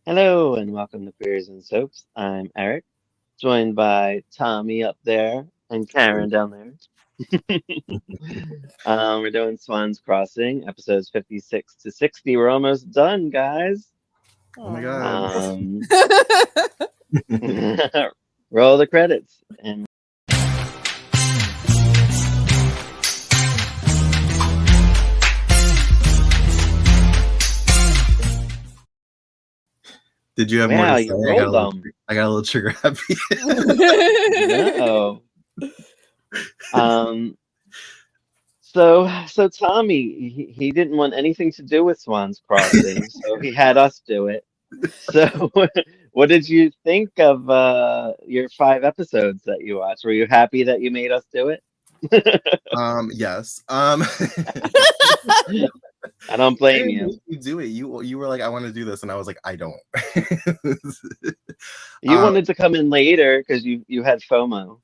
Hello and welcome to Queers and Soaps. I'm Eric, joined by Tommy up there and Karen down there. We're doing Swan's Crossing, episodes 56 to 60. We're almost done, guys. Oh my Aw. god. Um, roll the credits. And Did you have more to wow, say? you rolled them. I got a little trigger happy. No. Um, so Tommy, he didn't want anything to do with Swan's Crossing, so he had us do it. So, what did you think of your 5 episodes that you watched? Were you happy that you made us do it? Yes. I don't I blame didn't you. make you do it. You were like, I want to do this, and I was like, I don't. You um, wanted to come in later because you had FOMO.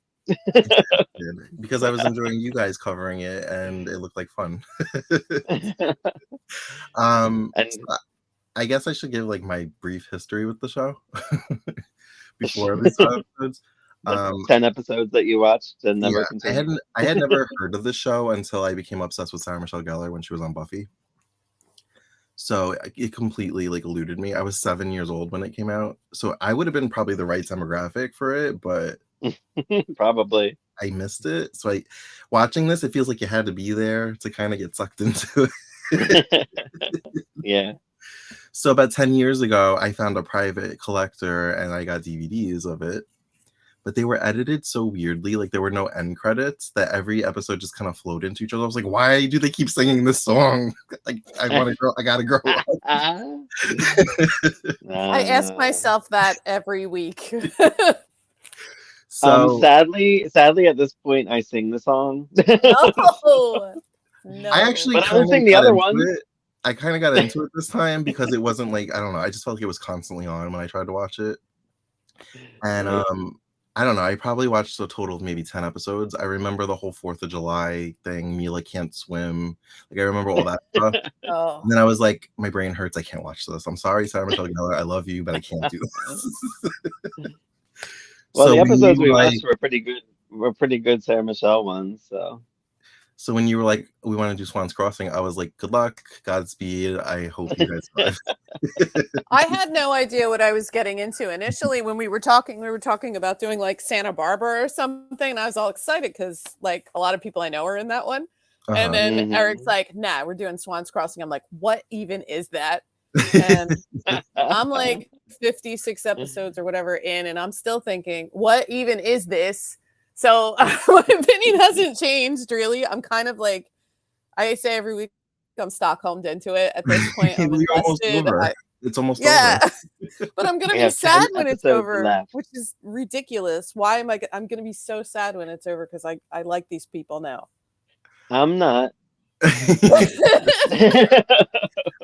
because I was enjoying you guys covering it, and it looked like fun. And I guess I should give like my brief history with the show before these episodes. the Um, 10 episodes that you watched and yeah, never continued. I had never heard of the show until I became obsessed with Sarah Michelle Gellar when she was on Buffy. So it completely like eluded me. I was 7 years old when it came out, so I would have been probably the right demographic for it, but Probably. I missed it. So watching this, it feels like you had to be there to kind of get sucked into it. Yeah. So about 10 years ago, I found a private collector and I got DVDs of it. But they were edited so weirdly, like there were no end credits, that every episode just kind of flowed into each other. I was like, why do they keep singing this song? Like, I want to grow, I gotta grow up. I ask Uh, myself that every week. So sadly, at this point, I sing the song, No, I no. actually but I don't kind of sing the got other into ones. it. I kind of got into it this time because it wasn't like, I don't know, I just felt like it was constantly on when I tried to watch it. And Right. I don't know, I probably watched a total of maybe 10 episodes. I remember the whole 4th of July thing, Mila can't swim. Like I remember all that stuff. Oh, And then I was like, my brain hurts. I can't watch this. I'm sorry, Sarah Michelle Gellar. I love you, but I can't do this. Well, So the when episodes you we were like, watched were pretty good. Were pretty good Sarah Michelle ones. So so when you were like, we want to do Swan's Crossing, I was like, good luck, Godspeed. I hope you guys survive. I had no idea what I was getting into initially when we were talking about doing like Santa Barbara or something. And I was all excited because like a lot of people I know are in that one. And Uh-huh. then Eric's hmm like, nah, we're doing Swan's Crossing. I'm like, what even is that? And I'm like 56 episodes or whatever in, and I'm still thinking, what even is this? So my opinion hasn't changed really. I'm kind of like, I say every week, I'm Stockholmed into it at this point. I'm We're almost invested. over. It's almost over. Yeah, but I'm gonna we be have sad 10 when it's episodes over, left. which is ridiculous. Why am I? I'm gonna be so sad when it's over because I like these people now. I'm not.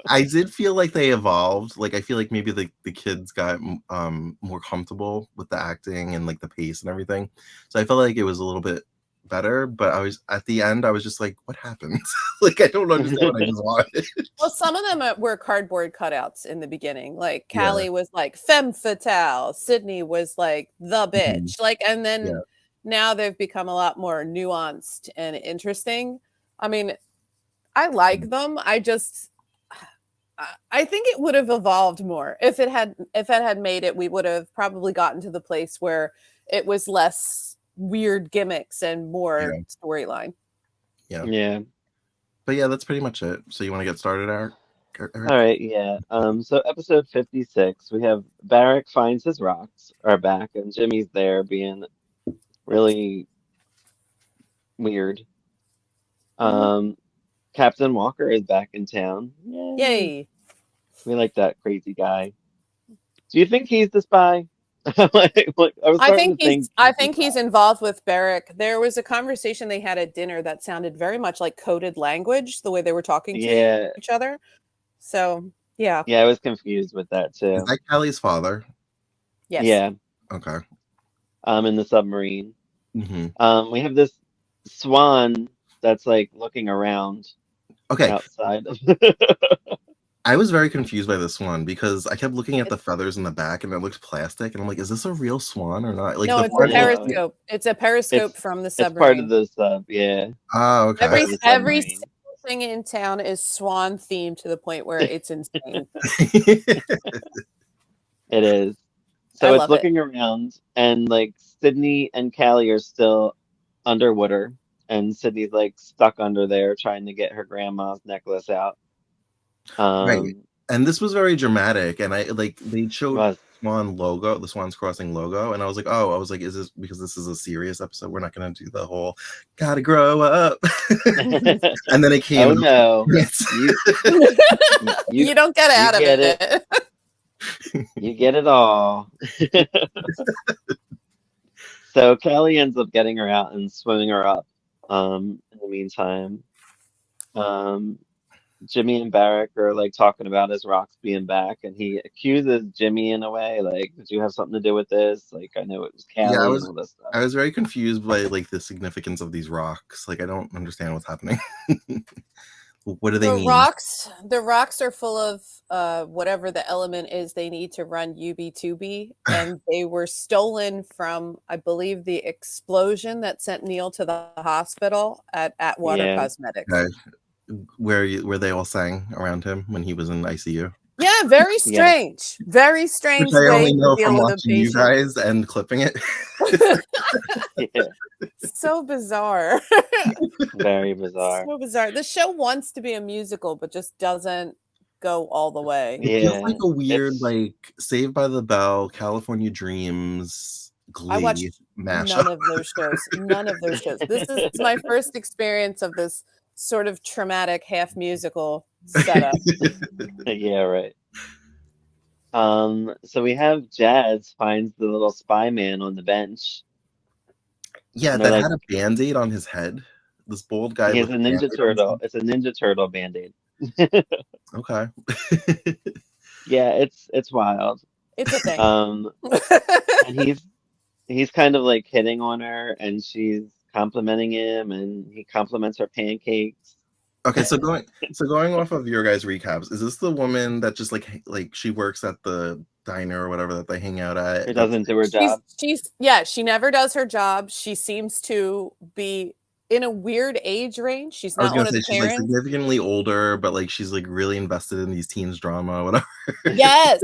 I did feel like they evolved. Like I feel like maybe the kids got more comfortable with the acting and like the pace and everything. So I felt like it was a little bit better, but I was at the end I was just like, what happened? Like I don't understand what I just watched. Well, some of them were cardboard cutouts in the beginning. Like Yeah. Callie was like femme fatale, Sydney was like the Mhm. bitch. Like, and Yeah. then now they've become a lot more nuanced and interesting. I mean, I like them. I think it would have evolved more if it had made it. We would have probably gotten to the place where it was less weird gimmicks and more Yeah. storyline. Yeah. Yeah. But yeah, that's pretty much it. So you want to get started, Eric? All Eric? right. Yeah. So episode 56, we have Barrack finds his rocks are back, and Jimmy's there being really weird. Mhm. Um, Captain Walker is back in town. Yay. Yay! We like that crazy guy. Do you think he's the spy? Like, I was I starting think to think I he's the think he's spy. involved with Barrack. There was a conversation they had at dinner that sounded very much like coded language, the way they were talking to Yeah, each other. So yeah, yeah, I was confused with that Is too. that Callie's father? yes. Yeah, Okay. in the submarine. Hmm. We have this swan that's like looking around Okay. outside. I was very confused by this one because I kept looking at the feathers in the back and it looked plastic, and I'm like, is this a real swan or not? Like No, the it's a part that periscope. It's a periscope from the It's part of submarine. the sub, yeah. oh, okay. Every Part of the every submarine. single thing in town is Swan themed to the point where it's insane. It is. I So it's love it. looking around, and like Sydney and Callie are still underwater, and Sydney's like stuck under there trying to get her grandma's necklace out. Right. And this was very dramatic, and I like they showed Was Swan logo, the Swans Crossing logo, and I was like, is this because this is a serious episode? We're not gonna do the whole gotta grow up. And then it came. Oh no, you You don't get out of get it. you get it all. So Callie ends up getting her out and swimming her up. In the meantime, um, Jimmy and Barrick are like talking about his rocks being back, and he accuses Jimmy in a way, like, "Did you have something to do with this? Like, I know it was Yeah, Callie and all this stuff." I was very confused by like the significance of these rocks. Like I don't understand what's happening. What do they mean? The rocks are full of whatever the element is they need to run UB2B, and they were stolen from, I believe, the explosion that sent Neil to the hospital at Water Yeah. Cosmetics. Okay. Where they all sang around him when he was in ICU. Yeah, very strange. Very strange Which I way only know to deal from with a watching you patient. guys and clipping it. Yeah, So bizarre. very bizarre. So bizarre. The show wants to be a musical, but just doesn't go all the way. It feels like a Yeah, weird, it's like Saved by the Bell, California Dreams, I watched Glee mashup. none of those shows. None of those shows. This is my first experience of this sort of traumatic half musical setup. yeah, right. So we have Jazz finds the little spy man on the bench, Yeah, and that they're had like, a band-aid on his head. This bold guy he has with a a Ninja Band-Aid on his Turtle. It's a Ninja Turtle Band-Aid. head. Okay. Yeah, it's wild. It's a thing. And he's kind of like hitting on her, and she's complimenting him, and he compliments her pancakes. Okay, so going off of your guys' recaps, is this the woman that just like she works at the diner or whatever that they hang out at? Who doesn't do her job. She never does her job. She seems to be in a weird age range. She's I was not gonna one of say the she's like parents. significantly older, but like she's like really invested in these teens' drama, whatever. Yes,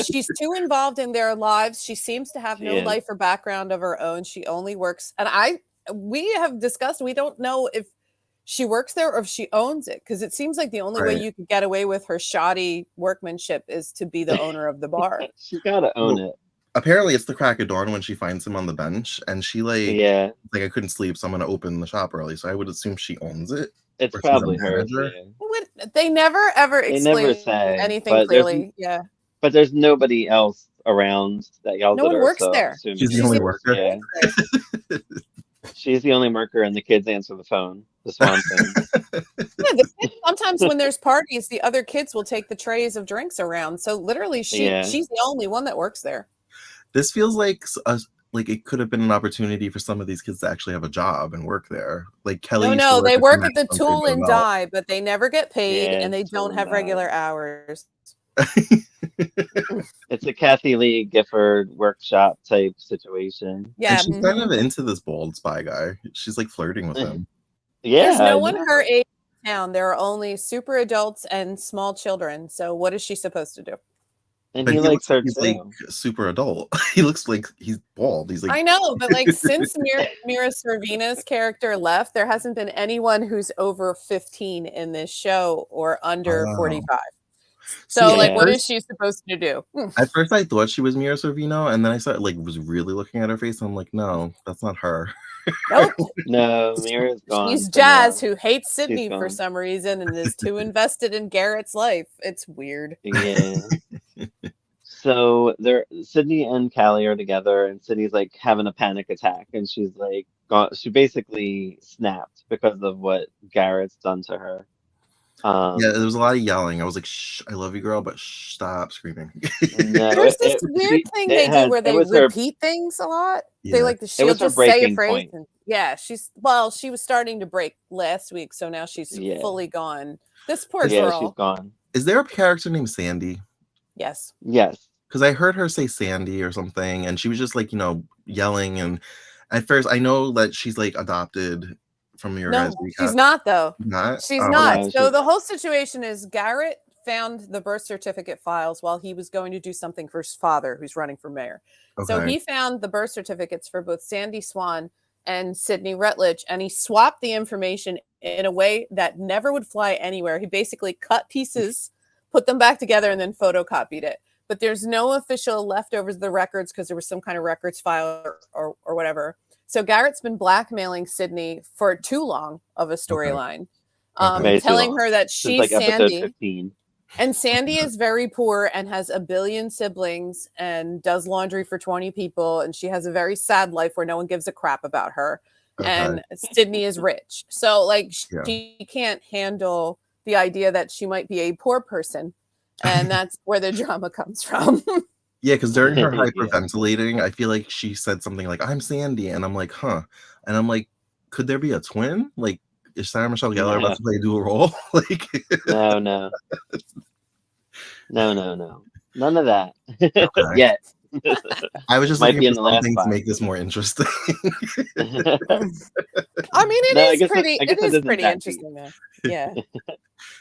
she's too involved in their lives. She seems to have She no is. life or background of her own. She only works, and we have discussed, we don't know if she works there or if she owns it, because it seems like the only way Right. you could get away with her shoddy workmanship is to be the owner of the bar. She's gotta own Well, it. apparently it's the crack of dawn when she finds him on the bench, and she Yeah, like I couldn't sleep, so I'm gonna open the shop early. So I would assume she owns it, it's or she's a probably hers. manager. Yeah. They never ever They never explain say, anything but clearly. Yeah, there's nobody else around that yells no at one her, works so I'm there. assuming She's the it's only hers. worker. Yeah. She's the only worker, and the kids answer the phone. The Swan thing. Yeah, the kids, sometimes when there's parties, the other kids will take the trays of drinks around. So literally, Yeah. she's the only one that works there. This feels like like it could have been an opportunity for some of these kids to actually have a job and work there. Like Kelly. used to No, they the work Mac at the on tool Saved by and the Bell. die, but they never get paid, Yeah, and they Tool don't and have Die. regular hours. It's a Kathy Lee Gifford workshop type situation. Yeah, And she's kind of into this bald spy guy. She's like flirting with him. Yeah, there's no I one know. her age in town. There are only super adults and small children. So what is she supposed to do? And But he he likes looks her like he's too. like super adult. He looks like he's bald. He's like I know, but like since Mira Sorvina's character left, there hasn't been anyone who's over 15 in this show or under Wow. 45. So See, like, at what is first- she supposed to do? At first, I thought she was Mira Sorvino, and then I started like was really looking at her face. And I'm like, no, that's not her. Nope. No, Mira's gone. She's for Jazz, now. who hates Sydney gone. for some reason and is too invested in Garrett's life. It's weird. Yeah. So Sydney and Callie are together, and Sydney's like having a panic attack, and she's like gone. She basically snapped because of what Garrett's done to her. Yeah, there was a lot of yelling. I was like, "Shh, I love you, girl, but stop screaming." No, There's this weird thing they do where they repeat things a lot. They Yeah. like she'll was her just say a breaking phrase. point. And, she was starting to break last week, so now she's Yeah. fully gone. This poor Yeah, girl. she's gone. Is there a character named Sandy? Yes. Yes. Because I heard her say Sandy or something, and she was just like, yelling. And at first, I know that she's like adopted from your guys' No, she's recap. not though. Not? She's Oh, not. No, So she's the not. whole situation is Garrett found the birth certificate files while he was going to do something for his father, who's running for mayor. So okay. he found the birth certificates for both Sandy Swan and Sydney Rutledge, and he swapped the information in a way that never would fly anywhere. He basically cut pieces, put them back together, and then photocopied it. But there's no official leftovers of the records because there was some kind of records file or whatever. So Garrett's been blackmailing Sydney for too long of a storyline, Way too telling long. her that Since like she's episode Sandy. 15. And Sandy is very poor and has a billion siblings and does laundry for 20 people. And she has a very sad life where no one gives a crap about her. Okay. And Sydney is rich. So, like, Yeah. she can't handle the idea that she might be a poor person. And that's where the drama comes from. Yeah, because during her Yeah. hyperventilating, I feel like she said something like, "I'm Sandy," and I'm like, "Huh," and I'm like, "Could there be a twin? Like, is Sarah Michelle Gellar about to play a dual role?" Like, No, no. None of that. Okay. Yet. I was just Might looking be for in the last something to five. make this more interesting. I mean, No, I it guess is isn't pretty that interesting, though. Yeah.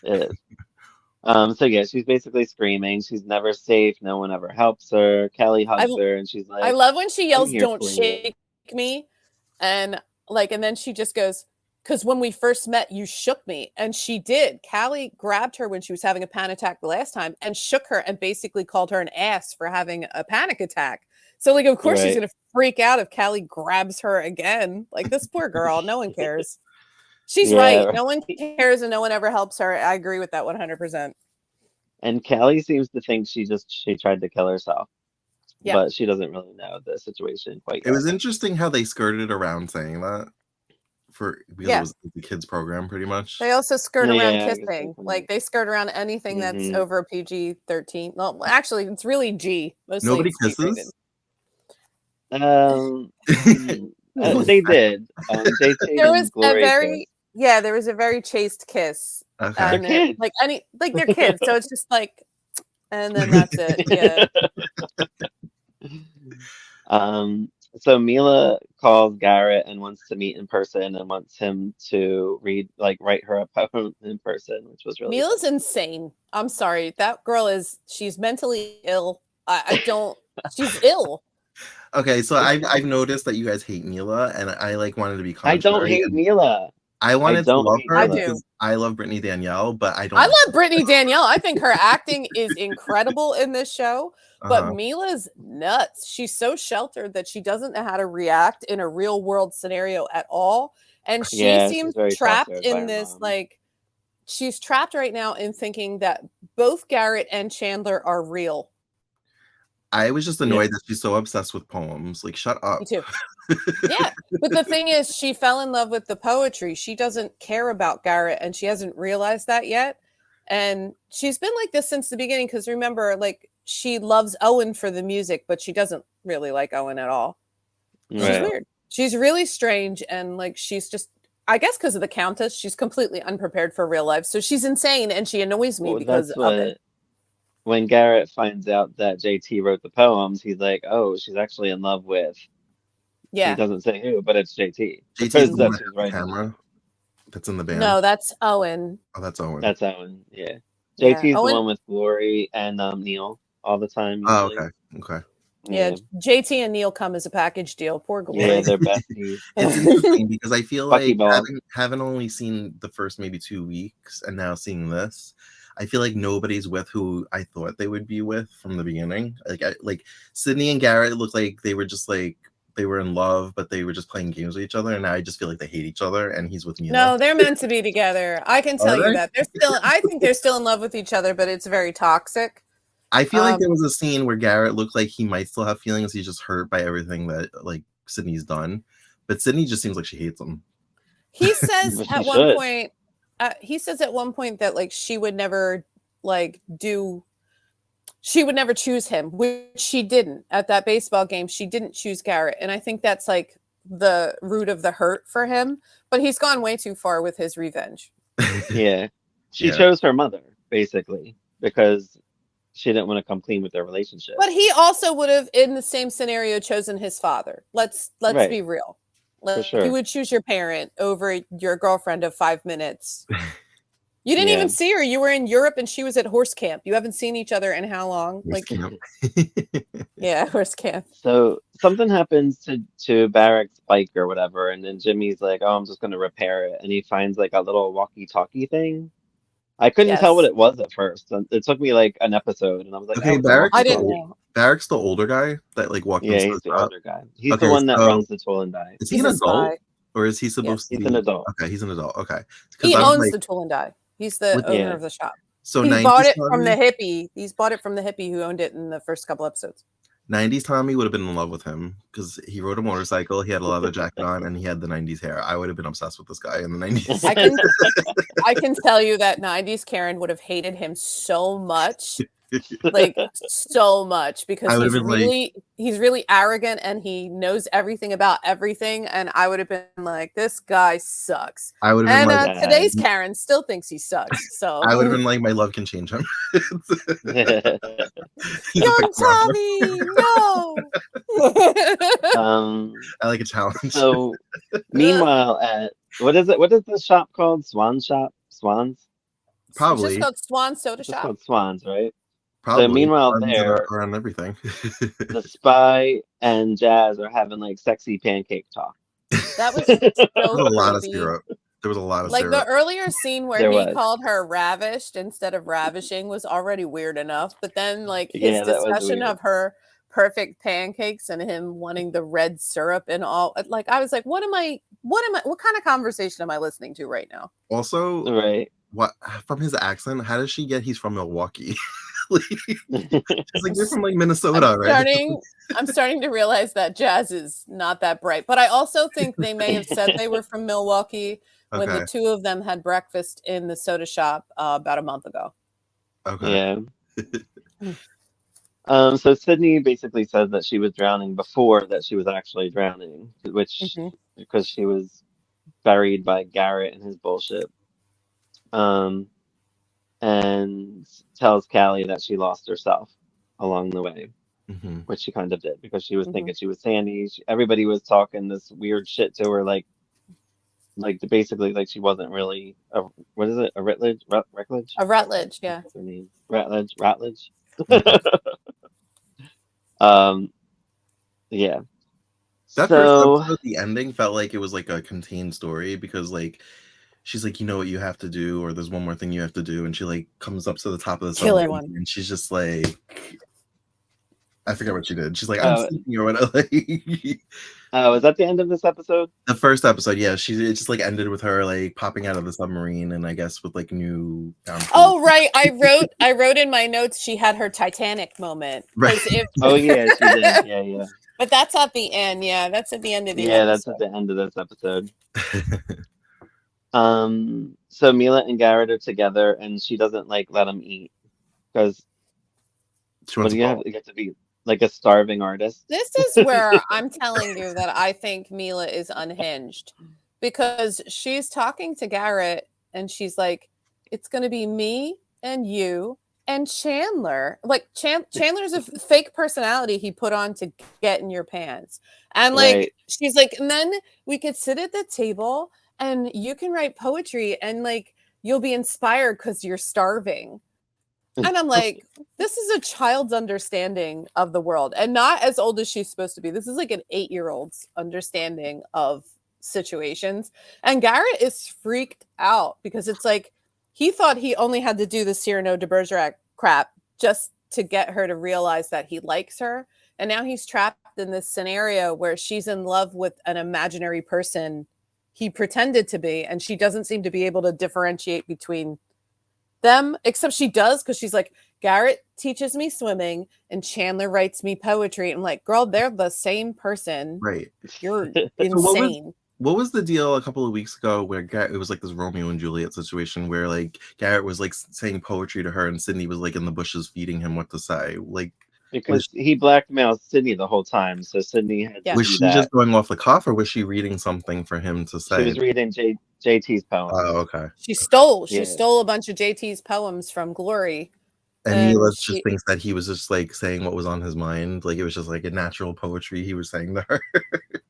It is. So yeah, she's basically screaming. She's never safe. No one ever helps her. Kelly hugs her, and she's I like, love when she yells, here "Don't for you." shake me," and then she just goes, "Because when we first met, you shook me," and she did. Callie grabbed her when she was having a panic attack the last time and shook her and basically called her an ass for having a panic attack. So, like, of course she's Right. gonna freak out if Callie grabs her again. Like, this poor girl, no one cares. She's Yeah, right. right. No one cares and no one ever helps her. I agree with that 100%. And Kelly seems to think she tried to kill herself, Yeah. but she doesn't really know the situation quite It yet. was interesting how they skirted around saying that because Yeah. it was the kids program pretty much. They also skirt around Yeah, I guess kissing. that's Like, they skirt around anything that's Mhm. over a PG-13. Well, actually, it's really G. Mostly Nobody it's G-rated. kisses. They did. JT There and was a Glory very kissed. there was a very chaste kiss. Okay. They're And kids. they're kids, so it's just like, and then that's it. Yeah. So Mila calls Garrett and wants to meet in person and wants him to write her a poem in person, which was really Mila's insane. I'm sorry. That girl she's mentally ill. I don't, she's ill. Okay, so I've noticed that you guys hate Mila, and I like wanted to be I contrary. don't hate Mila. I wanted to don't love hate her I Mila. do. because I love Brittany Danielle, but I don't. I love Brittany Danielle. I think her acting is incredible in this show, but Uh-huh. Mila's nuts. She's so sheltered that she doesn't know how to react in a real world scenario at all. And she Yeah, she's seems very trapped sheltered by in her this, mom. like, she's trapped right now in thinking that both Garrett and Chandler are real. I was just annoyed that she's so obsessed with poems. Like, shut up. Me too. Yeah, but the thing is, she fell in love with the poetry. She doesn't care about Garrett, and she hasn't realized that yet. And she's been like this since the beginning, because remember, like, she loves Owen for the music, but she doesn't really like Owen at all. She's Right. weird. She's really strange, and like, she's just, I guess because of the Countess, she's completely unprepared for real life. So she's insane, and she annoys me Well, because that's of it. what when Garrett finds out that JT wrote the poems, he's like, "Oh, she's actually in love with." He Yeah. doesn't say who, but it's JT. JT's Because the one that's that who's has the writing. camera that's in the band. No, that's Owen. Oh, that's Owen. That's Owen. Yeah. Yeah, JT's the Owen- one with Glory and Neil all the time. Oh, Usually. okay. Yeah, JT and Neil come as a package deal. Poor Glory. Yeah, they're besties. It's interesting because I feel like Buckyball. having only seen the first maybe 2 weeks and now seeing this, I feel like nobody's with who I thought they would be with from the beginning. Like Sydney and Garrett looked like they were just like they were in love, but they were just playing games with each other. And now I just feel like they hate each other, and he's with Mila. No, they're meant to be together. I can tell Are you they? that. I think they're still in love with each other, but it's very toxic. I feel like there was a scene where Garrett looked like he might still have feelings. He's just hurt by everything that like Sydney's done, but Sydney just seems like she hates him. He says Well, she at one should. point, that like she would never choose him, which she didn't at that baseball game. She didn't choose Garrett, and I think that's like the root of the hurt for him. But he's gone way too far with his revenge. Yeah. She Yeah. chose her mother. basically, because she didn't want to come clean with their relationship. But he also would have, in the same scenario, chosen his father. Let's Right, be real. for Like, you sure. would choose your parent over your girlfriend of 5 minutes. You didn't Yeah. even see her. You were in Europe and she was at horse camp. You haven't seen each other in how long? Horse Like, camp. yeah, horse camp. So something happens to Barrick's bike or whatever, and then Jimmy's like, "Oh, I'm just gonna repair it," and he finds like a little walkie-talkie thing. I couldn't tell what Yes. it was at first. It took me like an episode, and I was like, Okay, "Oh, it's a I didn't walkie-talkie." know. Barrick's the older guy that like walked Yeah, into he's the the shop. older guy. He's the Okay, one that so runs the tool and die. is he He's an a adult spy. or is he supposed to He's be? an adult. Okay, he's an adult. Okay, because He I was owns like, the tool and die. He's the with owner Yeah. of the shop. so He 90s bought it from the Tommy, hippie. He's bought it from the hippie who owned it in the first couple episodes. 90s Tommy would have been in love with him because he rode a motorcycle, he had a leather jacket on, and he had the 90s hair. I would have been obsessed with this guy in the 90s. I can tell you that 90s Karen would have hated him so much. Like so much because I would have been like, he's really arrogant and he knows everything about everything, and I would have been like, this guy sucks. I would have And been like, today's Karen still thinks he sucks. So I would have been like, my love can change him. young Tommy, no. I like a challenge. So meanwhile, at what is it? What is the shop called? Swan shop? Swans? It's Probably. just called Swan Soda It's Shop. called Swans, right? Probably. So meanwhile, Ones that there, are on everything. the spy and Jazz are having like sexy pancake talk. That was There so was a lot of creepy. syrup. There was a lot of Like the syrup. earlier scene where There he was. called her ravished instead of ravishing was already weird enough. But then like his Yeah, that was discussion weird. of her perfect pancakes and him wanting the red syrup and all, like I was like, what kind of conversation am I listening to right now? Also, Right. what from his accent, how does she get he's from Milwaukee? She's like, you're from like Minnesota, right? I'm starting to realize that Jazz is not that bright. But I also think they may have said they were from Milwaukee when Okay. the two of them had breakfast in the soda shop about a month ago. Okay. Yeah. So Sydney basically says that she was drowning before that she was actually drowning, which Mhm. because she was buried by Garrett and his bullshit. And tells Callie that she lost herself along the way, Mhm. which she kind of did because she was Mhm. thinking she was Sandy. Everybody was talking this weird shit to her, like basically like she wasn't really a, what is it, a Rutledge? Rutledge? A Rutledge, yeah. What's her name? Rutledge. Mhm. Yeah. That first So episode, the ending felt like it was like a contained story because like she's like, you know what you have to do, or there's one more thing you have to do, and she like comes up to the top of the Kill submarine, everyone. and she's just like, I forget what she did. She's like, I'm sleeping or whatever. is that the end of this episode? The first episode, yeah, it just like ended with her like popping out of the submarine, and I guess with like new. Oh right, I wrote in my notes she had her Titanic moment. Right. Oh yeah, she did. Yeah. But that's at the end. Yeah, that's at the end of the Yeah, episode. that's at the end of this episode. So Mila and Garrett are together, and she doesn't like let him eat because what do you have? You have to be like a starving artist. This is where I'm telling you that I think Mila is unhinged because she's talking to Garrett and she's like, it's going to be me and you and Chandler. Like Chandler's a fake personality he put on to get in your pants. And like, Right. she's like, and then we could sit at the table and you can write poetry and like, you'll be inspired because you're starving. And I'm like, this is a child's understanding of the world and not as old as she's supposed to be. This is like an 8-year-old's understanding of situations. And Garrett is freaked out because it's like he thought he only had to do the Cyrano de Bergerac crap just to get her to realize that he likes her. And now he's trapped in this scenario where she's in love with an imaginary person he pretended to be. And she doesn't seem to be able to differentiate between them, except she does because she's like, Garrett teaches me swimming and Chandler writes me poetry. I'm like, girl, they're the same person. Right. You're So insane. what was the deal a couple of weeks ago where Garrett, it was like this Romeo and Juliet situation where like Garrett was like saying poetry to her and Sydney was like in the bushes feeding him what to say? Like, because he blackmailed Sydney the whole time, so Sydney had to Was do she just that. going off the cuff, or was she reading something for him to She say? was reading JT's poems. Oh, okay. She stole Yeah. a bunch of JT's poems from Glory. And And Mila just thinks that he was just like saying what was on his mind. Like it was just like a natural poetry he was saying to her.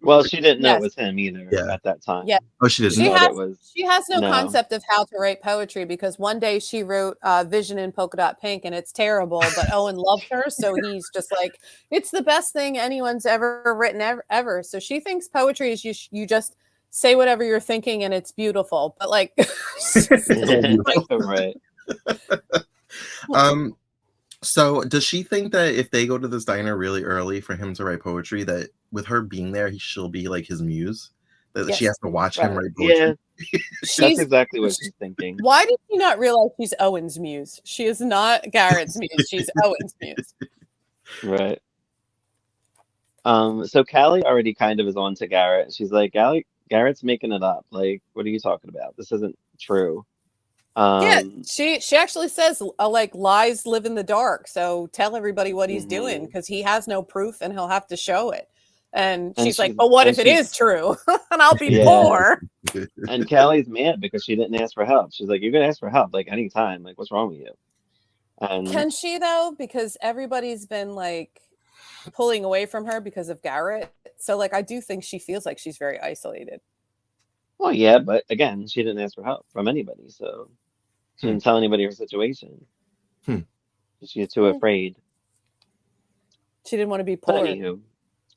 Well, she didn't know Yes. it was him either Yeah. at that time. Yeah. Oh, she didn't. She thought has, it was she has no no. concept of how to write poetry because one day she wrote Vision in Polka Dot Pink and it's terrible, but Owen loved her. So he's just like, it's the best thing anyone's ever written ever. So she thinks poetry is you just say whatever you're thinking and it's beautiful. But like, Right. So does she think that if they go to this diner really early for him to write poetry, that with her being there, she'll be like his muse? That she Yes. has to watch him Right. write poetry? Yeah. That's exactly what she's thinking. Why did she not realize she's Owen's muse? She is not Garrett's muse. She's Owen's muse. Right. So Callie already kind of is on to Garrett. She's like, Garrett's making it up. Like, what are you talking about? This isn't true. Yeah, she actually says like lies live in the dark. So tell everybody what he's doing because he has no proof and he'll have to show it. And she's like, but what if it is true? And I'll be poor. And Callie's mad because she didn't ask for help. She's like, you're gonna ask for help like anytime. Like, what's wrong with you? And can she though? Because everybody's been like pulling away from her because of Garrett. So like I do think she feels like she's very isolated. well, yeah, but again, she didn't ask for help from anybody, so she didn't tell anybody her situation. She's too afraid. She didn't want to be But poor. anywho.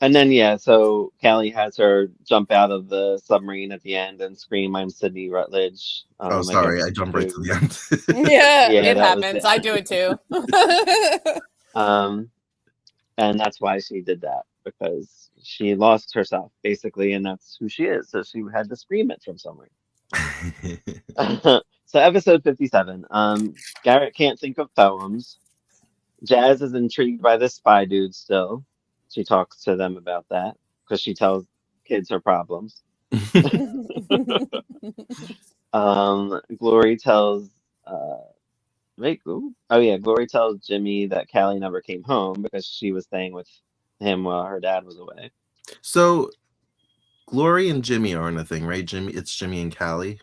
And then so Callie has her jump out of the submarine at the end and scream, "I'm Sydney Rutledge." Oh, sorry, I jumped right to the end. Yeah, Yeah, it that was happens. it. I do it too. And that's why she did that because she lost herself basically, and that's who she is. So she had to scream it from somewhere. So episode 57. Garrett can't think of poems. Jazz is intrigued by this spy dude still. She talks to them about that because she tells kids her problems. Glory tells Glory tells Jimmy that Callie never came home because she was staying with him while her dad was away. So Glory and Jimmy aren't a thing, right? It's Jimmy and Callie.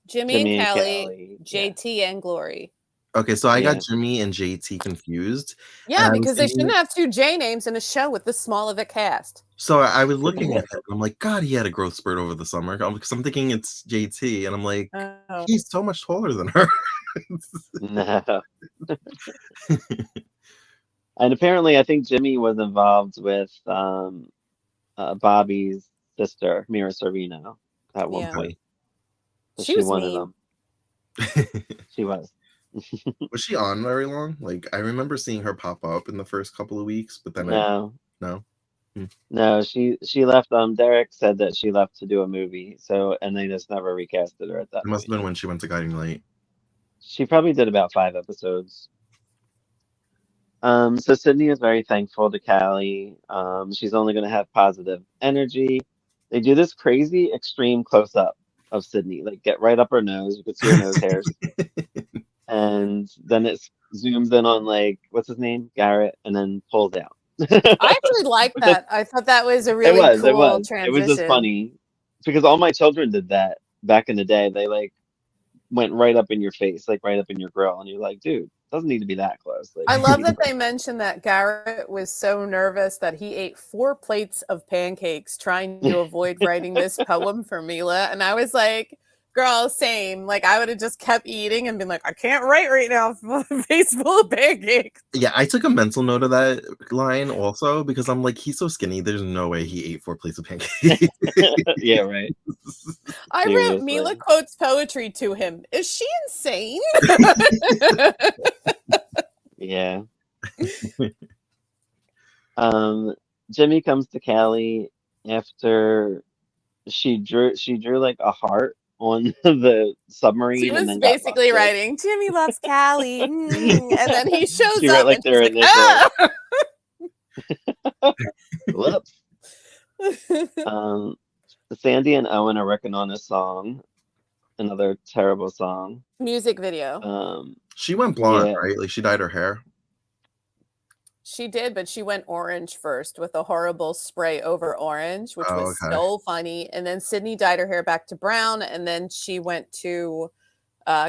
Jimmy and Callie, JT and Glory. Okay, so I got Jimmy and JT confused. Yeah, because they shouldn't have two J names in a show with this small of a cast. So I was looking at it and I'm like, God, he had a growth spurt over the summer. Because I'm thinking it's JT, and I'm like, he's so much taller than her. No. And apparently, I think Jimmy was involved with Bobby's sister, Mira Sorvino, at one point. So she was wanted mean. them. She was. Was she on very long? Like I remember seeing her pop up in the first couple of weeks, but then no. No, she left. Derek said that she left to do a movie. So and they just never recasted her at that. It must have been when she went to Guiding Light. She probably did about 5 episodes. So Sydney is very thankful to Callie. She's only going to have positive energy. They do this crazy extreme close up of Sydney, like get right up her nose. You could see her nose hairs. And then it zooms in on like what's his name, Garrett, and then pulls out. I actually like that. I thought that was a really cool transition. It was just funny because all my children did that back in the day. They like went right up in your face, like right up in your grill, and you're like, dude, it doesn't need to be that close. Like, I love that they mentioned that Garrett was so nervous that he ate 4 plates of pancakes trying to avoid writing this poem for Mila, and I was like, girl, same. Like I would have just kept eating and been like, I can't write right now. Face full of pancakes. Yeah, I took a mental note of that line also because I'm like, he's so skinny. There's no way he ate 4 plates of pancakes. Yeah, right. I wrote Mila quotes poetry to him. Is she insane? Yeah. Jimmy comes to Callie after she drew like a heart on the submarine. She was and then basically writing, Jimmy loves Callie. And then he shows she up like and she's like, Whoops. Sandy and Owen are working on a song. Another terrible song. Music video. She went blonde, right? Like she dyed her hair. She did, but she went orange first with a horrible spray over orange, which Oh, was okay. so funny. And then Sydney dyed her hair back to brown, and then she went to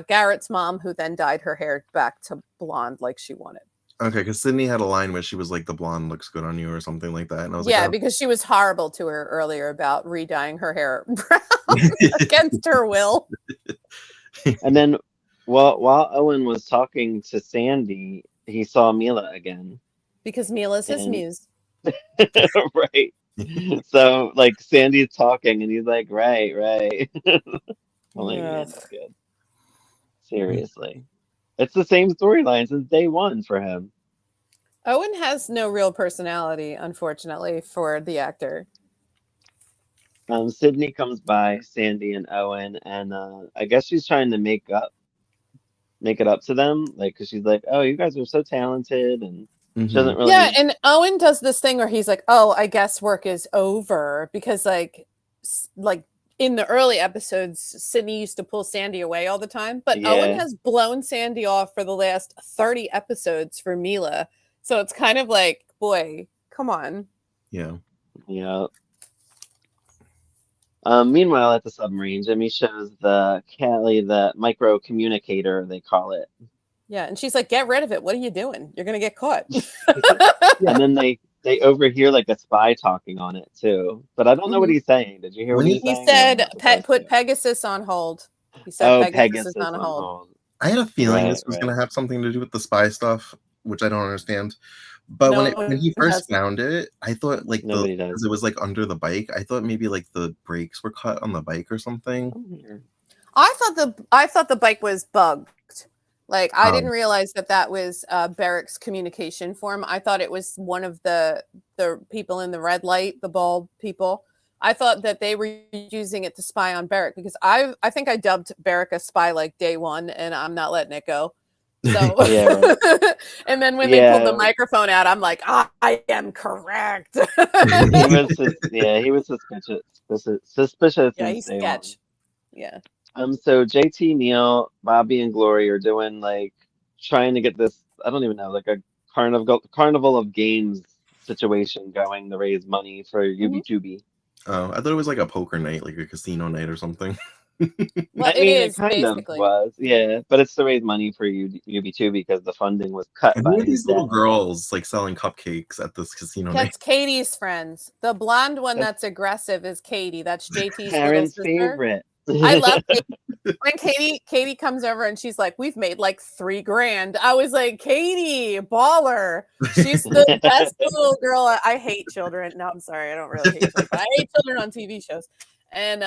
Garrett's mom, who then dyed her hair back to blonde like she wanted. Okay, because Sydney had a line where she was like, "The blonde looks good on you," or something like that, and I was like, Yeah, "Oh." because she was horrible to her earlier about re-dyeing her hair brown against her will. And then while Owen was talking to Sandy, he saw Mila again. Because Mila's his And muse. right. So like Sandy's talking and he's like, right. I'm like, man, Ugh. that's good. Seriously. It's the same storyline since day one for him. Owen has no real personality, unfortunately, for the actor. Sydney comes by Sandy and Owen, and I guess she's trying to make it up to them, like, because she's like, "Oh, you guys are so talented," and she Mhm. doesn't Yeah, really, and Owen does this thing where he's like, "Oh, I guess work is over," because like in the early episodes, Sydney used to pull Sandy away all the time, but Owen yeah, has blown Sandy off for the last 30 episodes for Mila. So it's kind of like, boy, come on. Yeah. yeah. Meanwhile, at the submarine, Jimmy shows the Callie the micro communicator, they call it, Yeah, and she's like, "Get rid of it. What are you doing? You're gonna get caught." Yeah. and then they overhear like a spy talking on it too. But I don't know what Mhm. he's saying. Did you hear what When he he was He saying? Or I'm said, not supposed Put to. Pegasus on hold." He said, Oh, "Pegasus is Pegasus on on hold." hold. I had a feeling Right, this was right. gonna have something to do with the spy stuff, which I don't understand. But when No, he it first doesn't. found it, I thought like Nobody because does. it was like under the bike, I thought maybe like the brakes were cut on the bike or something. Come here. I thought the bike was bugged. Like I didn't Um, realize that was Barrick's communication form. I thought it was one of the people in the red light, the bald people. I thought that they were using it to spy on Barrick because I think I dubbed Barrick a spy like day one, and I'm not letting it go. So, Yeah, right. and then when they pulled the Yeah, microphone out, I'm like, I am correct. he was suspicious Yeah, since he's day one. sketch. Yeah. So JT, Neil, Bobby, and Glory are doing like trying to get this, I don't even know, like a carnival of games situation going to raise money for Mhm. UB2B. I thought it was like a poker night, like a casino night or something. Well, I it mean, it is kind of basically. was, yeah, but it's to raise money for UB2 because the funding was cut And who by are his these little dad. girls like selling cupcakes at this casino night? That's Katie's friends. The blonde one That's that's aggressive is Katie. That's JT's little Karen's sister. favorite. I love Katie. When Katie comes over and she's like, "We've made like $3,000." I was like, "Katie, baller." She's the best little girl. I hate children. No, I'm sorry. I don't really hate children, but I hate children on TV shows. And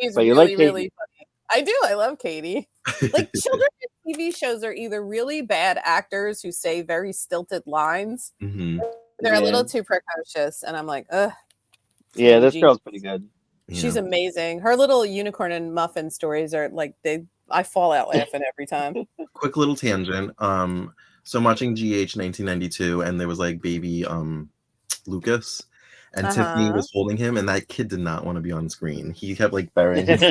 she's But you like really, really Katie. funny. I do. I love Katie. Like children in TV shows are either really bad actors who say very stilted lines. Hmm. They're a Yeah. little too precocious, and I'm like, ugh, Yeah, tiny this G. girl's pretty good. She's Yeah. amazing. Her little unicorn and muffin stories are like I fall out laughing every time. Quick little tangent. So I'm watching GH 1992, and there was like baby Lucas, and Tiffany Uh-huh. was holding him, and that kid did not want to be on screen. He kept like burying his,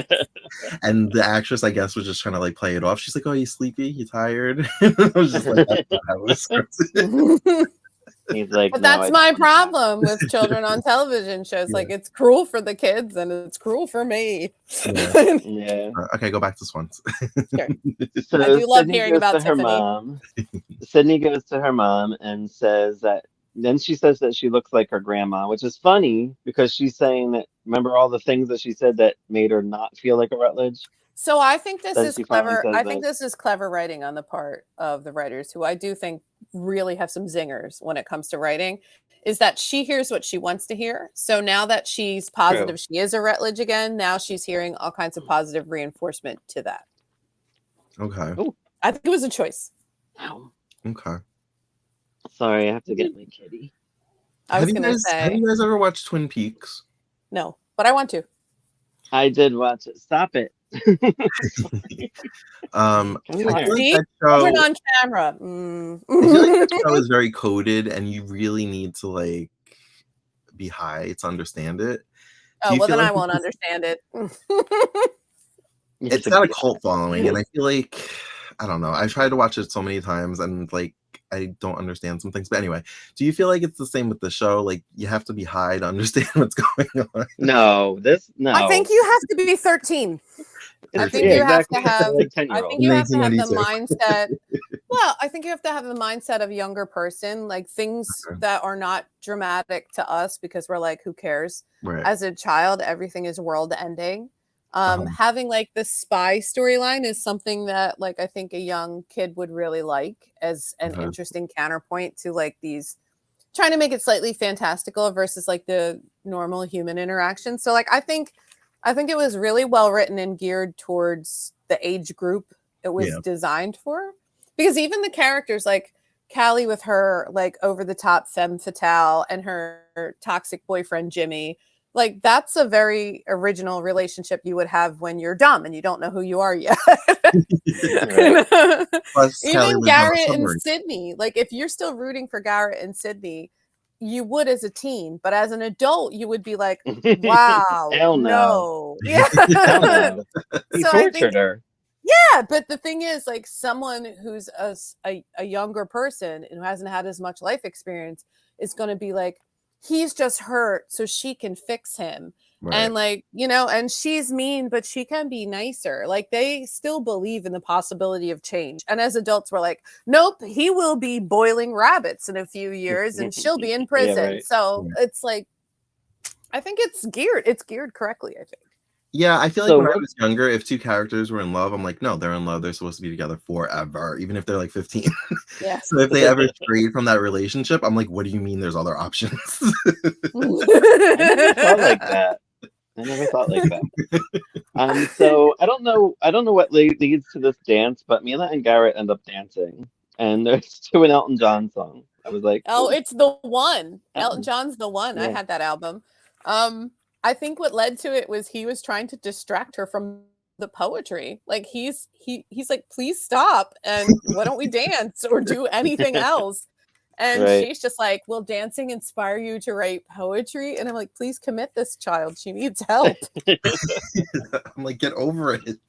and the actress, I guess, was just trying to like play it off. She's like, "Oh, you sleepy? You tired?" I was just like, "That's not how it was scripted." He's like, But no, that's I don't my want to talk. problem with children on television shows. Yeah. Like it's cruel for the kids and it's cruel for me. Yeah. Yeah. Okay, go back to Swans. Sure. I So do love Sydney hearing goes about to her Tiffany. mom. Sydney goes to her mom and says that, then she says that she looks like her grandma, which is funny because she's saying that, remember all the things that she said that made her not feel like a Rutledge? So I think this Then is she finally clever. says I think that. this is clever writing on the part of the writers, who I do think really have some zingers when it comes to writing, is that she hears what she wants to hear. So now that she's True. positive she is a Rutledge again, now she's hearing all kinds of positive reinforcement to that. Okay. Oh, I think it was a choice. ow. Okay. Sorry, I have to get my kitty. I was going to Have say you guys ever watched Twin Peaks? no, but I want to. I did watch it. Stop it. I Come feel here. like See? that Children show. on camera. I feel like that show is very coded, and you really need to like be high to understand it. Do Oh, you well, feel then like I won't understand it. it's got a cult following, and I feel like I don't know. I've tried to watch it so many times, and like I don't understand some things. But anyway, do you feel like it's the same with the show? Like you have to be high to understand what's going on? No, I think no. you have to be 13. I think Yeah, you have to exactly. have Like I think 10-year-olds. you In have to have the 1992. mindset. Well, I think you have to have the mindset of a younger person, like things that are not dramatic to us because we're like, who cares? Right. As a child, everything is world ending. Uh-huh. Having like the spy storyline is something that like I think a young kid would really like as an Okay. interesting counterpoint to like these trying to make it slightly fantastical versus like the normal human interaction. So like I think it was really well written and geared towards the age group it was Yeah. designed for. Because even the characters like Callie with her like over the top femme fatale and her toxic boyfriend Jimmy, like that's a very original relationship you would have when you're dumb and you don't know who you are yet. Right. Plus, Callie Even lives on a Garrett and submarine. Sydney, like if you're still rooting for Garrett and Sydney, you would as a teen, but as an adult, you would be like, wow, Hell no. no. Hell Yeah. no. He So I think, tortured her. yeah, but the thing is, like someone who's a younger person and who hasn't had as much life experience is going to be like, he's just hurt, so she can fix him. Right. And like, you know, and she's mean, but she can be nicer. Like they still believe in the possibility of change. And as adults, we're like, nope, he will be boiling rabbits in a few years and she'll be in Yeah, prison. right. So Yeah. it's like, I think it's geared correctly, I think. Yeah, I feel like So when I what? was younger, if two characters were in love, I'm like, no, they're in love. They're supposed to be together forever, even if they're like 15. Yeah. So if they ever strayed from that relationship, I'm like, what do you mean there's other options? I never thought like that. I never thought like that. So I don't know what leads to this dance, but Mila and Garrett end up dancing, and there's to an Elton John song. I was like, Oh, oh, it's the one. Elton Elton. John's the one. I Yeah. had that album. I think what led to it was he was trying to distract her from the poetry. Like he's like, please stop and why don't we dance or do anything else? And Right. she's just like, will dancing inspire you to write poetry? And I'm like, please commit this child. She needs help. I'm like, get over it.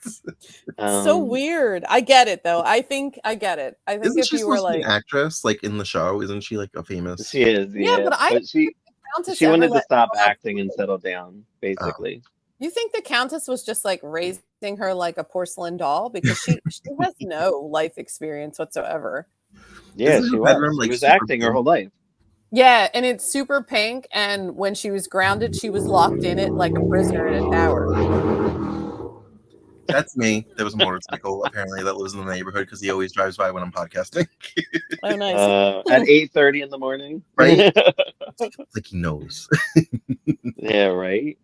So weird. I get it though. I think I get it. I think Isn't if she you were supposed to be like, an actress, like in the show? Isn't she like a famous? She is, yeah, but I but she Countess she ever wanted to let stop go of acting and settle down, basically. You think the Countess was just like raising her like a porcelain doll because she has no life experience whatsoever. Yeah, Isn't she her bedroom was. She like was super acting her big? whole life. Yeah, and it's super pink. And when she was grounded, she was locked in it like a prisoner in a tower. That's me. There was a motorcycle apparently that lives in the neighborhood because he always drives by when I'm podcasting. Oh, nice. At 8:30 in the morning. Right? Like he knows. Yeah, right.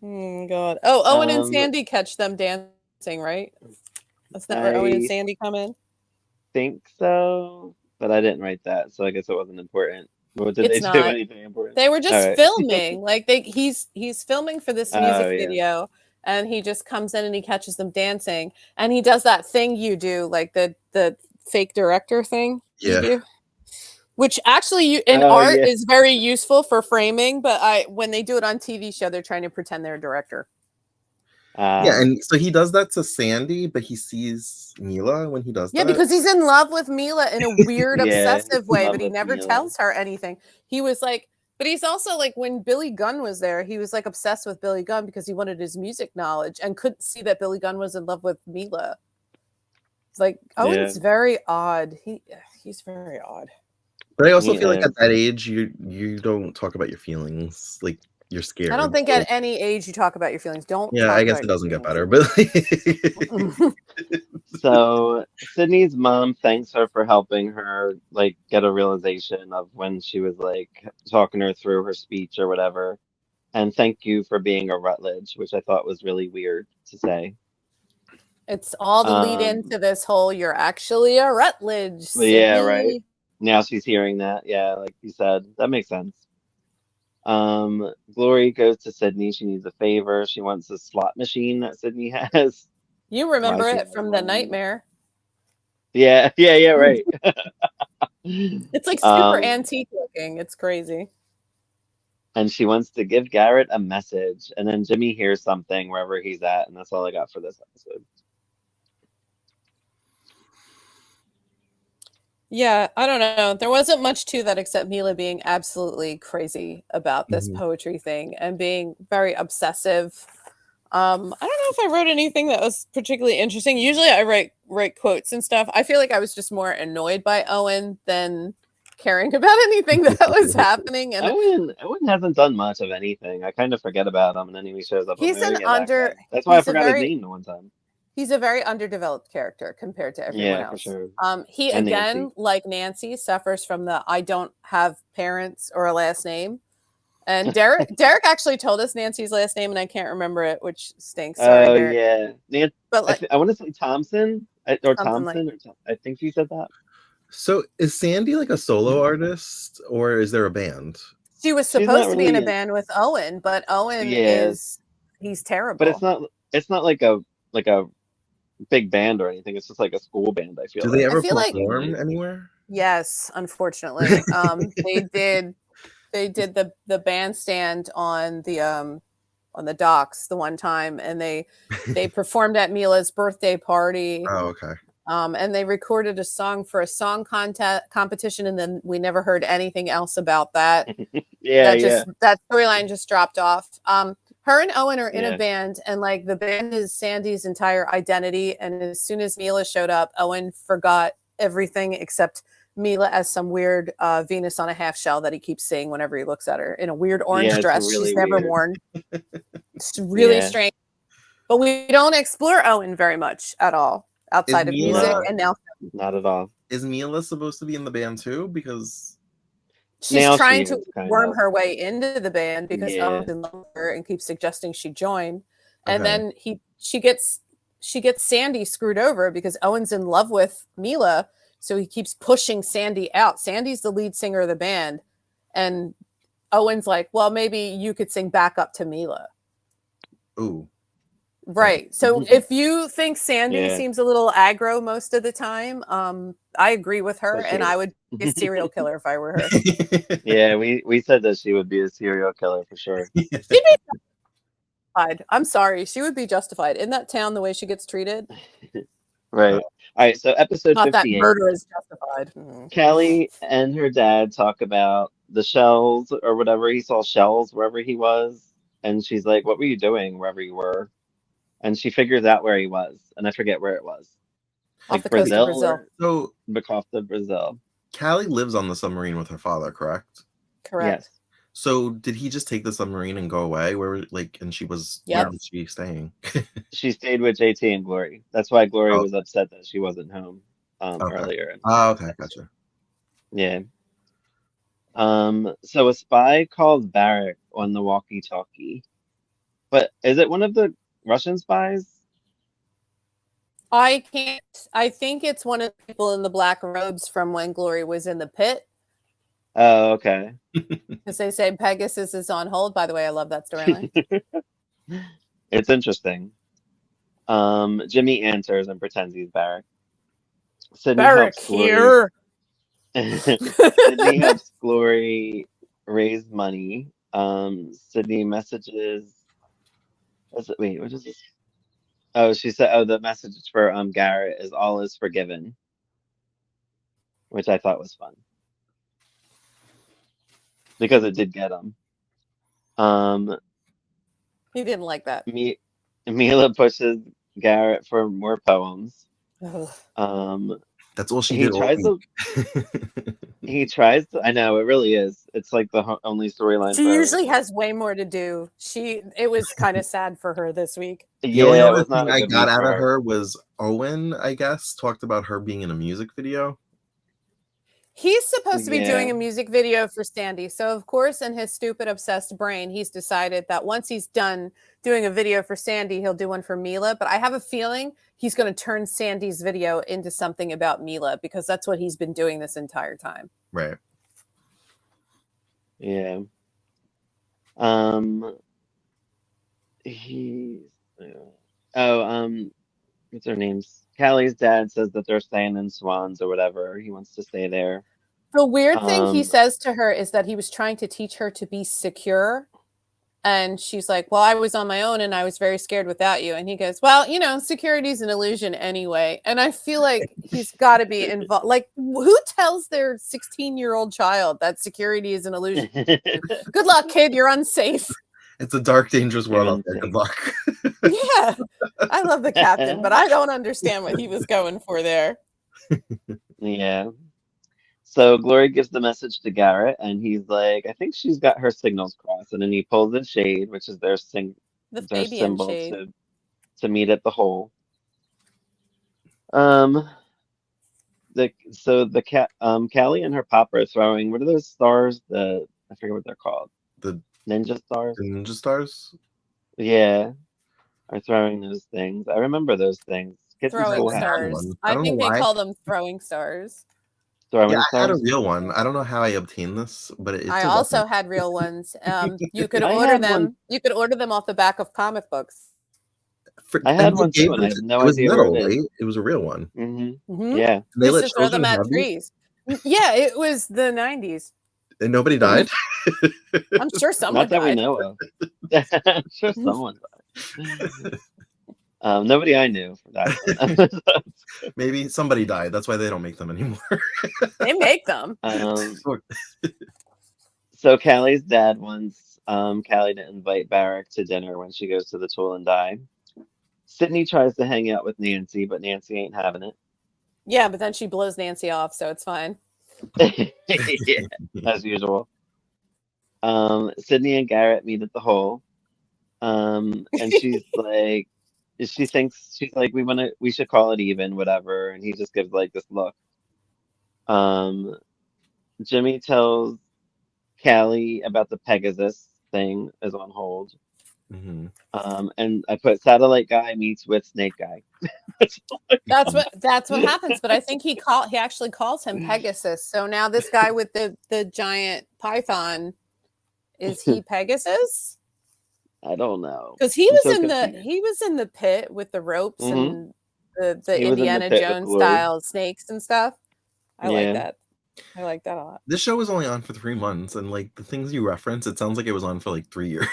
God. Oh, Owen and Um, Sandy catch them dancing, right? That's not where Owen and I Sandy come in. think so, but I didn't write that, so I guess it wasn't important. What did they It's do? not. Anything important? They were All just right. filming. Like he's filming for this music Oh yeah. video and he just comes in and he catches them dancing and he does that thing you do, like the fake director thing you Yeah. do. Which actually in Oh art yeah. is very useful for framing, but when they do it on TV show, they're trying to pretend they're a director. Yeah, and so he does that to Sandy, but he sees Mila when he does Yeah, that. because he's in love with Mila in a weird, Yeah, obsessive in way, love but he with never Mila. tells her anything. He was like, but he's also like, when Billy Gunn was there, he was like obsessed with Billy Gunn because he wanted his music knowledge and couldn't see that Billy Gunn was in love with Mila. It's like, Owen's very odd. He's very odd. But I also He feel like is. at that age, you don't talk about your feelings. Like you're scared. I don't think at any age you talk about your feelings. Don't. Yeah, talk I guess about it your doesn't get feelings. better, but So Sydney's mom thanks her for helping her like get a realization of when she was like talking her through her speech or whatever. And thank you for being a Rutledge, which I thought was really weird to say. It's all the lead into this whole "you're actually a Rutledge." Yeah, right. Sydney. Now she's hearing that. Yeah, like you said, that makes sense. Glory goes to Sydney. She needs a favor. She wants a slot machine that Sydney has. You remember Why she it has from the one. nightmare. Yeah, right. It's like super antique looking. It's crazy. And she wants to give Garrett a message, and then Jimmy hears something wherever he's at, and that's all I got for this episode. Yeah, I don't know. There wasn't much to that except Mila being absolutely crazy about this Mhm. poetry thing and being very obsessive. I don't know if I wrote anything that was particularly interesting. Usually I write quotes and stuff. I feel like I was just more annoyed by Owen than caring about anything that was happening. And Owen hasn't done much of anything. I kind of forget about him, and then he shows up. I'm he's like, oh an yeah, that under guy. That's why I he's a forgot his very name the one time. he's a very underdeveloped character compared to everyone Yeah, for else. sure. He And again, Nancy. like Nancy, suffers from the I don't have parents or a last name. And Derek actually told us Nancy's last name, and I can't remember it, which stinks. Sorry, Oh Derek. yeah, But like I want to say Thompson or something like Thompson or I think she said that. So is Sandy like a solo artist, or is there a band? she was She's not supposed to be in a really. band with Owen, but Owen Yeah, he's but it's terrible. not. It's not like a big band or anything. It's just like a school band. I feel Do they I ever feel like perform anywhere? yes, unfortunately. They did the bandstand on the docks the one time, and they performed at Mila's birthday party. Oh, okay. And they recorded a song for a song competition, and then we never heard anything else about that. Yeah, yeah, That storyline just dropped off. Her and Owen are in a yeah. band, and like the band is Sandy's entire identity. And as soon as Mila showed up, Owen forgot everything except Mila as some weird Venus on a half shell that he keeps seeing whenever he looks at her in a weird orange Yeah, it's dress she's really never weird. worn. It's really Yeah, strange. But we don't explore Owen very much at all Is outside of music. Mila no, And now not at all. is Mila supposed to be in the band too? Because she's Now she trying to is kind worm of. her way into the band because Yeah, Owen's in love with her and keeps suggesting she join. And okay, then she gets Sandy screwed over because Owen's in love with Mila, so he keeps pushing Sandy out. Sandy's the lead singer of the band, and Owen's like, "Well, maybe you could sing backup to Mila." ooh, okay. Right. So if you think Sandy yeah, seems a little aggro most of the time, I agree with her, but she and I is. would be a serial killer if I were her. Yeah, we said that she would be a serial killer for sure. She'd be justified. I'm sorry, she would be justified in that town. The way she gets treated, Right. All right. So episode not that 58. murder is justified. Mhm. Callie and her dad talk about the shells or whatever. He saw shells wherever he was, and she's like, "What were you doing wherever you were?" And she figures out where he was, and I forget where it was, Off like the coast of Brazil Brazil. or So Bacofta, Brazil. Callie lives on the submarine with her father, correct? Correct. Yes. So did he just take the submarine and go away? Where like, and where Yep. was she staying? She stayed with JT and Glory. That's why Glory Oh, was upset that she wasn't home okay. earlier in Oh, the okay, episode. gotcha. Yeah. So a spy calls Barrack on the walkie-talkie. But is it one of the Russian spies? I can't. I think it's one of the people in the black robes from when Glory was in the pit, Oh, okay. because they say Pegasus is on hold. By the way, I love that storyline. It's interesting. Jimmy answers and pretends he's Barrack. Sydney Barrack helps Glory. here. Sydney helps Glory raise money. Sydney messages. Wait, what is this? Oh, she said. Oh, the message for Garrett is all is forgiven, which I thought was fun because it did get him. Um, He didn't like that. Mila pushes Garrett for more poems. Ugh. That's all she He did all tries to. week. He tries to. I know it really is. It's like the only storyline She for her, usually isn't it? has way more to do. It was kind of sad for her this week. The only Yeah, it other was not thing a I good got week out for of her. her was Owen, I guess, talked about her being in a music video. He's supposed to be Yeah, doing a music video for Sandy. So, of course, in his stupid, obsessed brain, he's decided that once he's done doing a video for Sandy, he'll do one for Mila. But I have a feeling he's going to turn Sandy's video into something about Mila because that's what he's been doing this entire time. Right. yeah. Um, he's. Oh, what's their names? Callie's dad says that they're staying in Swans or whatever. He wants to stay there. The weird thing he Um, says to her is that he was trying to teach her to be secure. And she's like, well, I was on my own and I was very scared without you. And he goes, well, security's an illusion anyway. And I feel like he's got to be involved. Like, who tells their 16-year-old child that security is an illusion? Good luck, kid. You're unsafe. It's a dark, dangerous world You're out there. Good luck. Yeah. I love the captain, but I don't understand what he was going for there. Yeah. So Glory gives the message to Garrett, and he's like, I think she's got her signals crossed. And then he pulls the shade, which is their The their Fabian symbol shade. to meet at the hole. Callie and her papa are throwing, what are those stars? I forget what they're called. The Ninja stars? Ninja Stars? Yeah. Are throwing those things. I remember those things. Kids in Throwing school had stars. them. I I don't think know they why. call them throwing stars. Throwing Yeah, I had a stars? real one. I don't know how I obtained this, but it's I a also weapon. had real ones. You could I order had them. one. You could order them off the back of comic books. I And had they one gave too, and them I have no it was idea where metal, it is. right? It was a real one. Mm-hmm. Yeah. And they Used let to throw them children at have it, trees. Yeah, it was the 90s. and nobody died. I'm sure someone Not that we died. know of. I'm sure someone died. Nobody I knew died. Maybe somebody died. That's why they don't make them anymore. They make them. So Callie's dad wants Callie to invite Barrack to dinner when she goes to the Tool and Die. Sydney tries to hang out with Nancy, but Nancy ain't having it. Yeah, but then she blows Nancy off, so it's fine. Yeah, as usual. Sydney and Garrett meet at the hole. And she's like, she's like, we should call it even, whatever. And he just gives like this look. Jimmy tells Callie about the Pegasus thing is on hold. Mm-hmm. And I put satellite guy meets with snake guy. That's what happens. But I think he actually calls him Pegasus. So now this guy with the giant python, is he Pegasus? I don't know. Because he was in the pit with the ropes and the Indiana Jones style snakes and stuff. I like that. I like that a lot. This show was only on for 3 months, and like the things you reference, it sounds like it was on for like 3 years.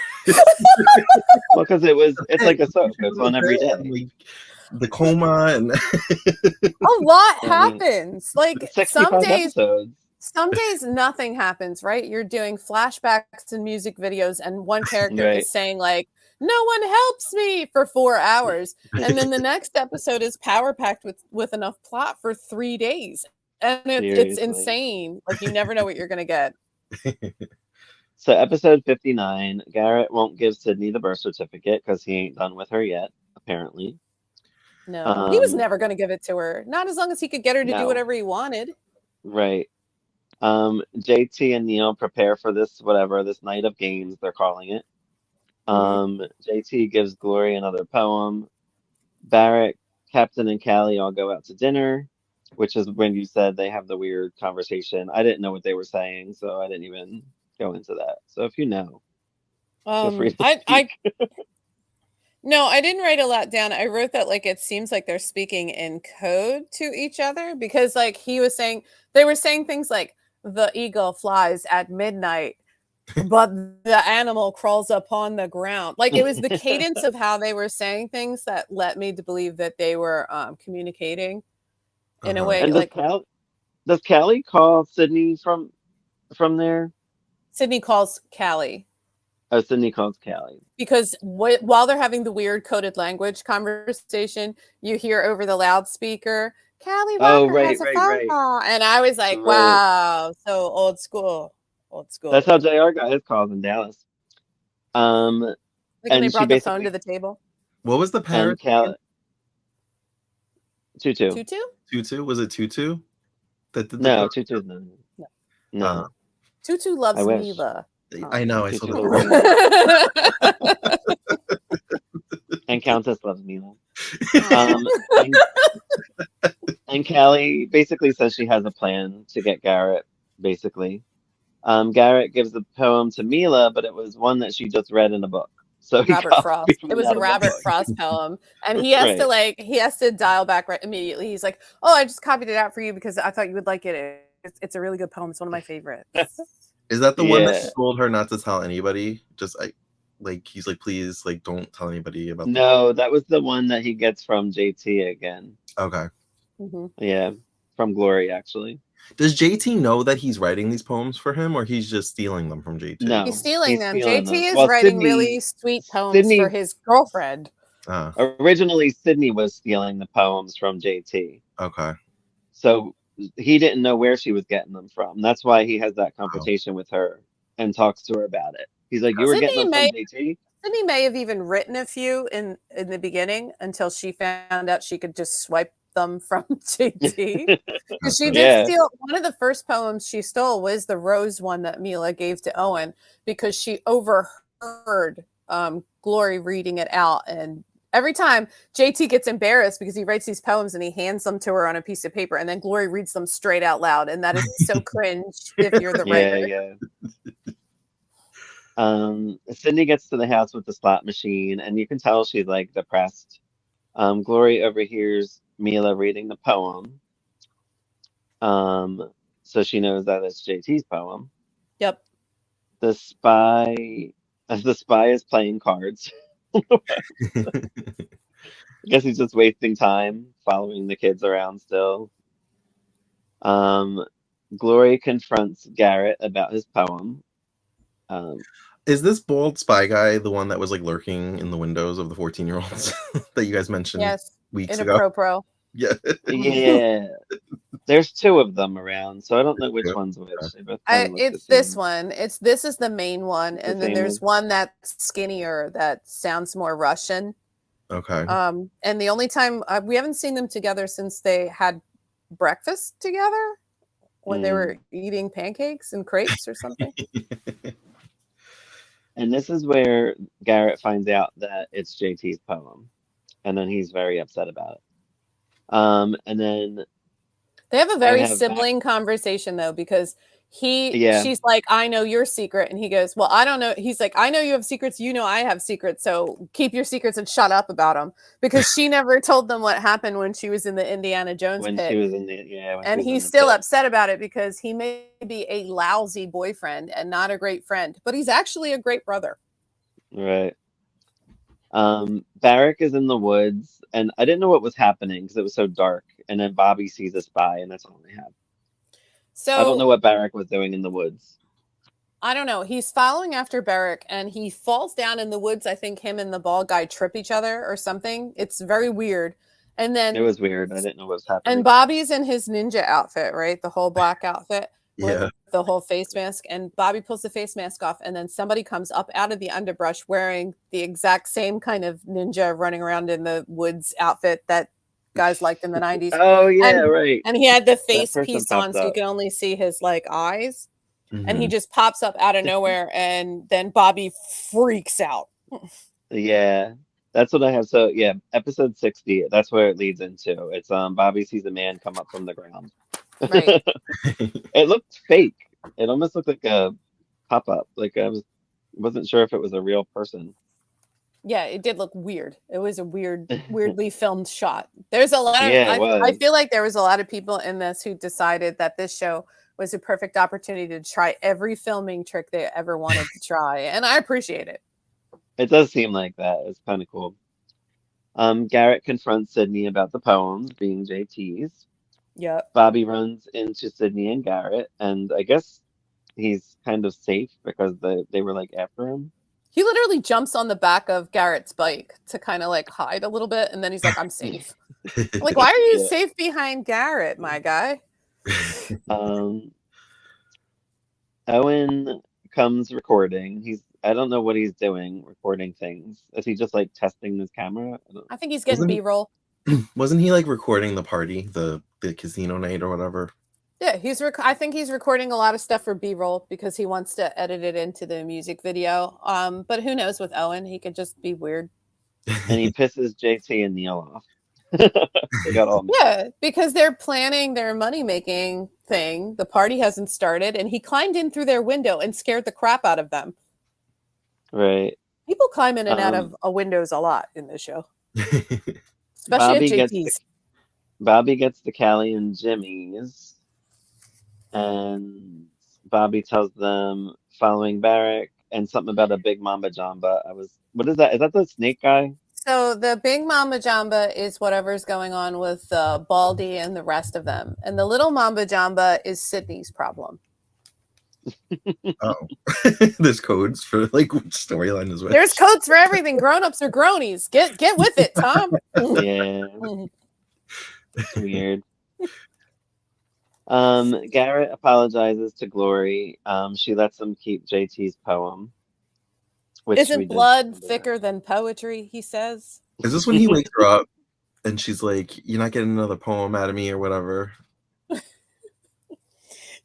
Well, because it's like a soap. It's on every day. Like, the coma and a lot happens. Like 65 episodes. Some days nothing happens, right? You're doing flashbacks and music videos, and one character is saying like, "No one helps me" for 4 hours, and then the next episode is power packed with enough plot for 3 days. And it's insane. Like, you never know what you're going to get. So episode 59, Garrett won't give Sydney the birth certificate because he ain't done with her yet, apparently. No, he was never going to give it to her. Not as long as he could get her to do whatever he wanted. Right. JT and Neil prepare for this night of games, they're calling it. JT gives Glory another poem. Barrack, Captain, and Callie all go out to dinner, which is when you said they have the weird conversation. I didn't know what they were saying, so I didn't even go into that. So if you know, feel free to speak. No, I didn't write a lot down. I wrote that like it seems like they're speaking in code to each other because like they were saying things like the eagle flies at midnight, but the animal crawls upon the ground. Like it was the cadence of how they were saying things that led me to believe that they were communicating in a way. And like, does Callie call Sydney from there? Sydney calls Callie. Oh, Sydney calls Callie. Because while they're having the weird coded language conversation, you hear over the loudspeaker, Callie Walker has a phone call. And I was like, wow, so old school. Old school. That's how JR got his calls in Dallas. Like when they brought the phone to the table. What was the parent? Tutu. Tutu? Was it Tutu? No, Tutu's no. Tutu loves Mila. I know. I saw And Countess loves Mila. And Callie basically says she has a plan to get Garrett, basically. Garrett gives the poem to Mila, but it was one that she just read in a book. So Robert Frost. It was a Robert Frost poem. And he has to dial back right immediately. He's like, oh, I just copied it out for you because I thought you would like it. It's a really good poem. It's one of my favorites. Is that the one that told her not to tell anybody? Like he's like, please, like, don't tell anybody about the. No, that was the one that he gets from JT again. Okay. Yeah, from Glory actually. Does JT know that he's writing these poems for him, or he's just stealing them from JT? He's No, stealing he's them. stealing JT them. is Well, writing really sweet poems for Sydney his girlfriend. Ah, originally Sydney was stealing the poems from JT. okay. So he didn't know where she was getting them from. That's why he has that Wow. confrontation with her and talks to her about it. He's like, "You were getting Sydney them from may JT?" Sydney may have even written a few in the beginning until she found out she could just swipe them from JT. Because That's she it. did Yeah, steal one of the first poems she stole was the rose one that Mila gave to Owen because she overheard Glory reading it out. And every time JT gets embarrassed because he writes these poems and he hands them to her on a piece of paper, and then Glory reads them straight out loud. And that is so cringe if you're the yeah, writer. yeah. Sydney gets to the house with the slot machine, and you can tell she's like depressed. Glory overhears Mila reading the poem, um, so she knows that it's JT's poem. Yep. The spy, as the spy is playing cards. I guess he's just wasting time following the kids around still. Um, Glory confronts Garrett about his poem. Um, Is this bald spy guy the one that was like lurking in the windows of the 14-year-olds that you guys mentioned Yes. weeks In a ago? pro. Yeah. yeah, there's two of them around, so I don't know which Yeah. one's which. They both kind of look the It's this same. one. This is the main one, The and then same there's one. one that's skinnier that sounds more Russian. Okay. And the only time we haven't seen them together since they had breakfast together when they were eating pancakes and crepes or something. And this is where Garrett finds out that it's JT's poem, and then he's very upset about it. And then They have a I very have back. sibling conversation though, because Yeah, she's like, I know your secret. And he goes, well, I don't know. He's like, I know you have secrets. You know, I have secrets. So keep your secrets and shut up about them, because she never told them what happened when she was in the Indiana Jones when pit. she was in the yeah, when she And was in he's the still pit. upset about it because he may be a lousy boyfriend and not a great friend, but he's actually a great brother. Right. Barrack is in the woods, and I didn't know what was happening because it was so dark. And then Bobby sees a spy, and that's all I have. I don't know So what Barrack was doing in the woods. I don't know. He's following after Barrack and he falls down in the woods. I think him and the bald guy trip each other or something. It's very weird. And It then was weird. I didn't know what was And happening. Bobby's in his ninja outfit, right? The whole black outfit with Yeah. the whole face mask. And Bobby pulls the face mask off, and then somebody comes up out of the underbrush wearing the exact same kind of ninja running around in the woods outfit that guys liked in the 90s. Oh yeah, And right. and he had the That face person piece on, popped so you up. can only see his like eyes. And he Mhm. just pops up out of nowhere, and then Bobby freaks out. Yeah, that's what I have. So yeah, episode 60. That's where it leads into. It's Bobby sees a man come up from the ground. Right. It looked fake. It almost looked like a pop up. Like wasn't sure if it was a real person. Yeah, it did look weird. It was a weirdly filmed shot. There's a lot of Yeah, it I was. feel like there was a lot of people in this who decided that this show was a perfect opportunity to try every filming trick they ever wanted to try, and I appreciate it. It does seem like that. It's kind of cool. Garrett confronts Sydney about the poems being JT's. Yep. Bobby runs into Sydney and Garrett, and I guess he's kind of safe because they were like after him. He literally jumps on the back of Garrett's bike to kind of like hide a little bit, and then he's like, "I'm safe." I'm like, why are you Yeah. safe behind Garrett, my guy? Um, Owen comes recording. I don't know what he's doing, recording things. Is he just like testing his camera? I think he's getting Wasn't B-roll. Wasn't he like recording the party, the casino night or whatever? Yeah, I think he's recording a lot of stuff for B-roll because he wants to edit it into the music video. But who knows with Owen? He could just be weird. And he pisses JT and Neil off. They got all mad. Yeah, because they're planning their money-making thing. The party hasn't started, and he climbed in through their window and scared the crap out of them. Right. People climb in and out of windows a lot in this show, especially Bobby at gets JT's. Bobby gets to Callie and Jimmy's, and Bobby tells them following Barrack, and something about a big Mamba Jamba. What is that? Is that the snake guy? So the big Mamba Jamba is whatever's going on with Baldy and the rest of them. And the little Mamba Jamba is Sydney's problem. Oh, there's codes for like which storyline is which. There's codes for everything. Grown-ups are gronies. Get with it, Tom. Yeah. It's weird. Garrett apologizes to Glory. She lets him keep JT's poem. Which we Isn't did blood remember. thicker than poetry, he says. Is this when he wakes her up and she's like, "You're not getting another poem out of me," or whatever?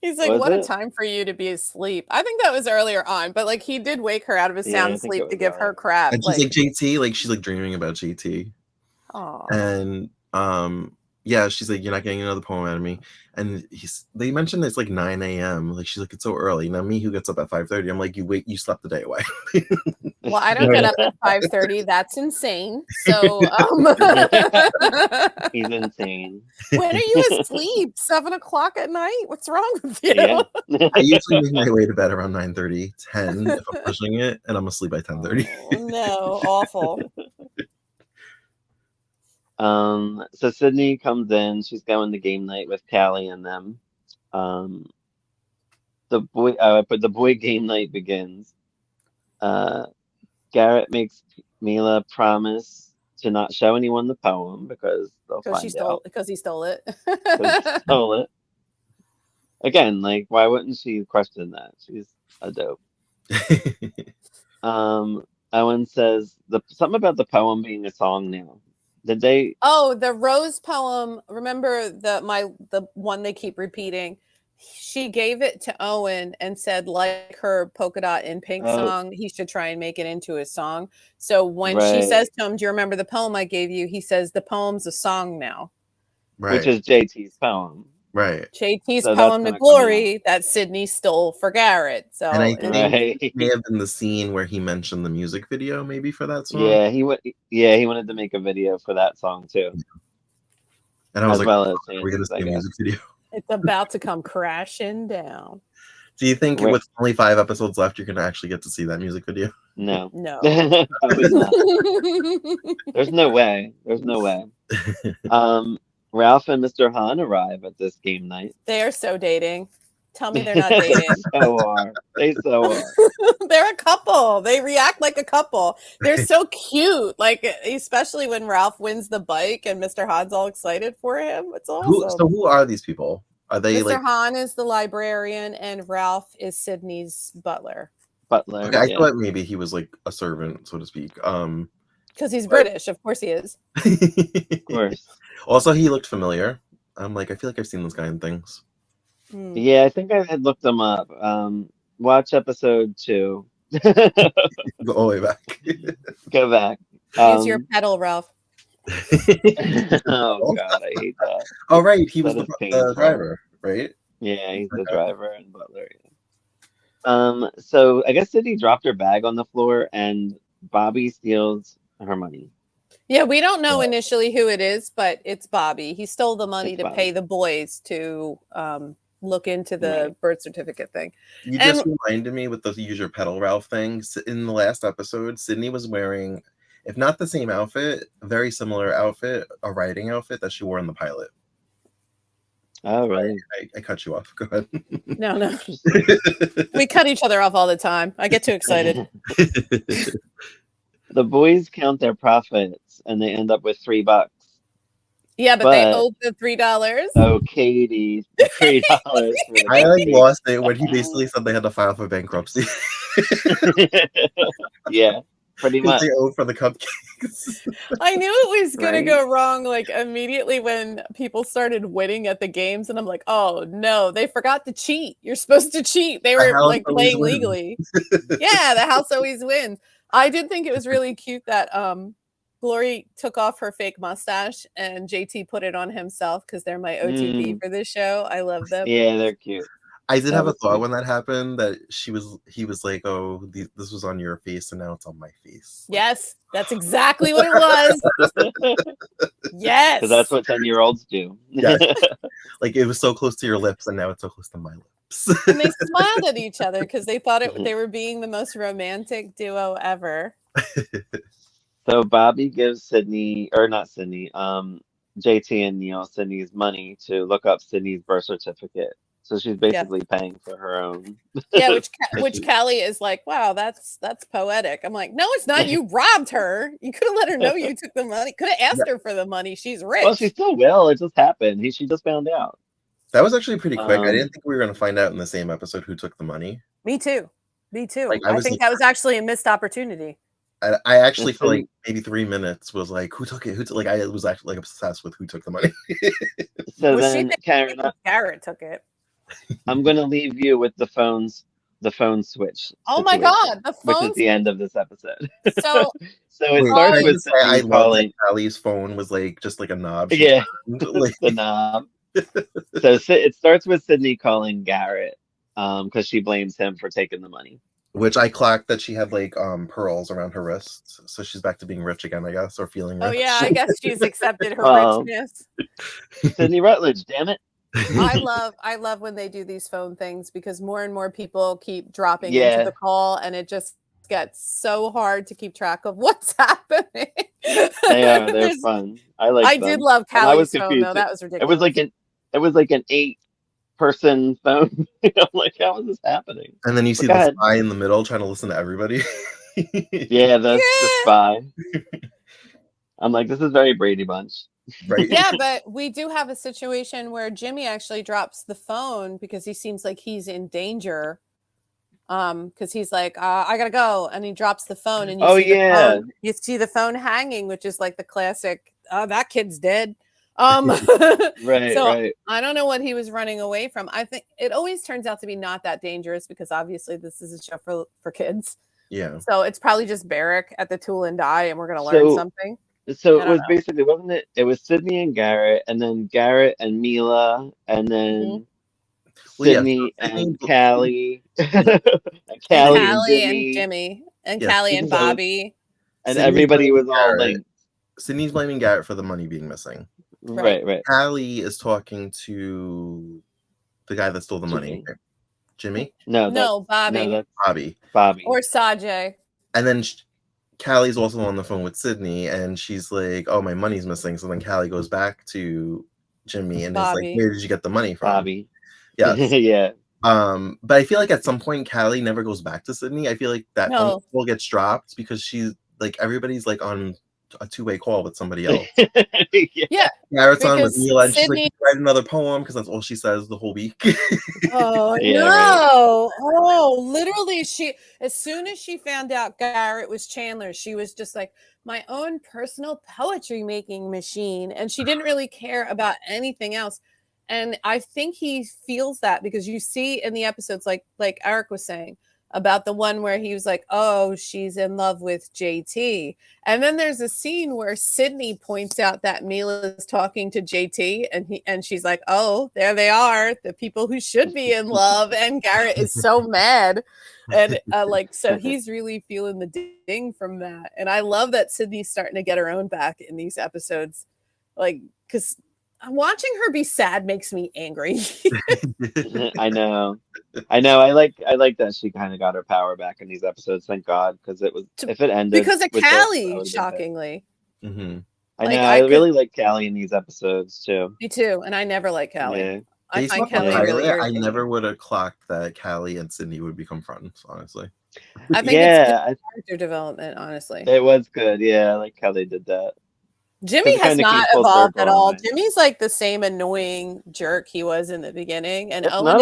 He's like, Was what it? a time for you to be asleep. I think that was earlier on, but like he did wake her out of his Yeah, I sound think sleep it to was give her earlier. crap. And she's like JT, like she's like dreaming about JT. Aw. And yeah, she's like, "You're not getting another poem out of me." And they mentioned it's like 9 a.m. Like she's like, "It's so early." Now me who gets up at 5:30, I'm like, you slept the day away. Well, I don't get up at 5:30. That's insane. So He's insane. when are you asleep? 7:00 at night? What's wrong with you? Yeah. I usually make my way to bed around 9:30, 10 if I'm pushing it, and I'm asleep by 10:30. Oh, no, awful. So Sydney comes in. She's going to game night with Callie and them. The boy game night begins. Garrett makes Mila promise to not show anyone the poem because they'll find out. Because he stole it. Because he stole it. Again, like, why wouldn't she question that? She's a dope. Owen says something about the poem being a song now. Did they? Oh, the Rose poem. Remember the one they keep repeating. She gave it to Owen and said, like her polka dot in pink song, he should try and make it into a song. So when she says to him, "Do you remember the poem I gave you?" He says, "The poem's a song now." Right. Which is JT's poem. Right. JT's poem to Glory that Sydney stole for Garrett. So and I think it may have been the scene where he mentioned the music video, maybe for that song. Yeah, he wanted to make a video for that song too. And I was as like, well as "We're gonna see a music video." It's about to come crashing down. Do you think with only 5 episodes left, you're gonna actually get to see that music video? No. Probably not. There's no way. Ralph and Mr. Han arrive at this game night. They are so dating. Tell me they're not dating. They so are. They're a couple. They react like a couple. They're so cute. Like, especially when Ralph wins the bike and Mr. Han's all excited for him. It's awesome. Who are these people? Are they Mr. Han is the librarian and Ralph is Sydney's butler. Okay, I thought maybe he was like a servant, so to speak. Because he's British, of course he is. Of course. Also, he looked familiar. I'm like, I feel like I've seen this guy in things. Yeah, I think I had looked him up. Watch episode 2. Go all the way back. Go back. Use your pedal, Ralph. Oh God, I hate that. Oh right, he was the driver, right? Yeah, he's the driver and butler. Yeah. So I guess Sydney dropped her bag on the floor and Bobby steals her money. Yeah, we don't know initially who it is, but it's Bobby. He stole the money to pay the boys to look into the birth certificate thing. You just reminded me with the use your pedal, Ralph thing. In the last episode, Sydney was wearing, if not the same outfit, a very similar outfit, a riding outfit that she wore in the pilot. Oh, really? I cut you off. Go ahead. No. We cut each other off all the time. I get too excited. The boys count their profits and they end up with $3. Yeah, but they owed the $3. Oh, Katie, $3. I lost it when he basically said they had to file for bankruptcy. Yeah, pretty much. They owed for the cupcakes. I knew it was going to go wrong like immediately when people started winning at the games. And I'm like, oh, no, they forgot to cheat. You're supposed to cheat. They were like playing legally. Yeah, the house always wins. I did think it was really cute that Glory took off her fake mustache and JT put it on himself because they're my OTP for this show. I love them. Yeah, they're cute. I did have a thought when that happened that he was like, "Oh, this was on your face and now it's on my face." Yes, that's exactly what it was. Yes, because that's what 10-year-olds do. Yes. Like it was so close to your lips and now it's so close to my lips. lips. And they smiled at each other because they thought they were being the most romantic duo ever. So Bobby gives Sydney, or not Sydney, JT and Neil Sydney's money to look up Sydney's birth certificate. So she's Yeah. basically paying for her own. Yeah, which Callie is like, wow, that's poetic. I'm like, no, it's not. You robbed her. You could have let her know you took the money. Could have asked her for the money. She's rich. Well, she still will. It just happened. She just found out. That was actually pretty quick. I didn't think we were going to find out in the same episode who took the money. Me too. Like, I think that was actually a missed opportunity. I actually feel like maybe 3 minutes was like, who took it? Like, I was actually like obsessed with who took the money. So then, Karen, Garrett took it. I'm going to leave you with the phone switch. Oh my God, the phone, which is the end of this episode. So it starts with I Sydney calling. Callie's phone was like just like a knob. Yeah, like the knob. So it starts with Sydney calling Garrett because she blames him for taking the money. Which I clocked that she had like pearls around her wrists, so she's back to being rich again, I guess, or feeling rich. Oh yeah, I guess she's accepted her richness. Sydney Rutledge, damn it. I love when they do these phone things because more and more people keep dropping into the call, and it just gets so hard to keep track of what's happening. They're fun. I did love Callie's phone though. That was ridiculous. It was like an 8-person phone. I'm like, how is this happening? And then you see the spy in the middle trying to listen to everybody. The spy. I'm like, this is very Brady Bunch. Right. Yeah, but we do have a situation where Jimmy actually drops the phone because he seems like he's in danger. Because he's like, I gotta go, and he drops the phone, and you see the phone hanging, which is like the classic, that kid's dead. Right. I don't know what he was running away from. I think it always turns out to be not that dangerous because obviously this is a show for kids. Yeah. So it's probably just Barrick at the tool and die, and we're gonna learn something. So it was basically, wasn't it? It was Sydney and Garrett, and then Garrett and Mila, and then Sydney and Callie, Callie and Jimmy, and Callie and Bobby, and everybody was all like, Sydney's blaming Garrett for the money being missing. Right. Callie is talking to the guy that stole the money. Jimmy? No, Bobby. No, that's Bobby. Or Sajay. And then Callie's also on the phone with Sydney, and she's like, "Oh, my money's missing." So then Callie goes back to Jimmy and is like, "Where did you get the money from?" Bobby. Yeah. Yeah. But I feel like at some point Callie never goes back to Sydney. I feel like that phone call gets dropped because she's like, everybody's like on a two-way call with somebody else. Yeah. Garrett's on with Mila, and she's like, write another poem because that's all she says the whole week. Oh no! Oh, literally, as soon as she found out Garrett was Chandler, she was just like, my own personal poetry making machine, and she didn't really care about anything else. And I think he feels that because you see in the episodes, like Eric was saying about the one where he was like, oh, she's in love with JT. And then there's a scene where Sydney points out that Mila's talking to JT, and she's like, oh, there they are, the people who should be in love. And Garrett is so mad. And so he's really feeling the ding from that. And I love that Sydney's starting to get her own back in these episodes. Like, because watching her be sad makes me angry. I know. I like that she kind of got her power back in these episodes. Thank God, because if it ended because of Callie, shockingly. Mm-hmm. I know. I really like Callie in these episodes too. Me too, and I never like Callie. Yeah. I find Callie really irritating. I never would have clocked that Callie and Sydney would become friends. Honestly, I think it's character development. Honestly, it was good. Yeah, I like how they did that. Jimmy has not evolved at all. Jimmy's like the same annoying jerk he was in the beginning, and Owen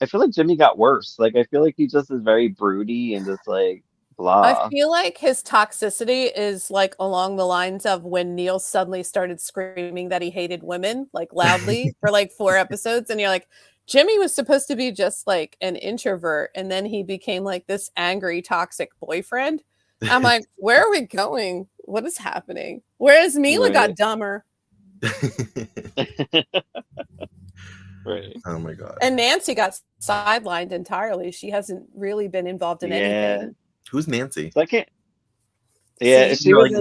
I feel like Jimmy got worse. Like I feel like he just is very broody and just like blah. I feel like his toxicity is like along the lines of when Neil suddenly started screaming that he hated women like loudly for like 4 episodes, and you're like, Jimmy was supposed to be just like an introvert, and then he became like this angry, toxic boyfriend. I'm like, where are we going? What is happening? Whereas Mila got dumber. Right. Oh my God. And Nancy got sidelined entirely. She hasn't really been involved in anything. Who's Nancy? Second. Yeah, she was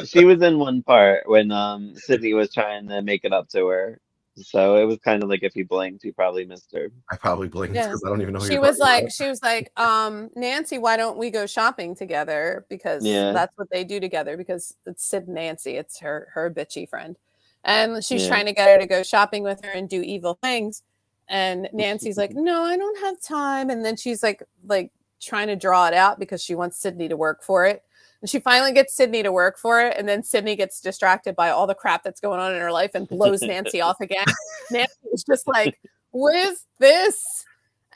she was in one part when Sydney was trying to make it up to her. So it was kind of like if he blinked, he probably missed her. I probably blinked Yeah. because I don't even know who She you're was talking like, about. Nancy, why don't we go shopping together? Because Yeah, that's what they do together. Because it's Sid and Nancy, it's her bitchy friend, and she's yeah. trying to get her to go shopping with her and do evil things. And Nancy's like, no, I don't have time. And then she's like trying to draw it out because she wants Sydney to work for it. And she finally gets Sydney to work for it. And then Sydney gets distracted by all the crap that's going on in her life and blows Nancy off again. Nancy is just like, what is this?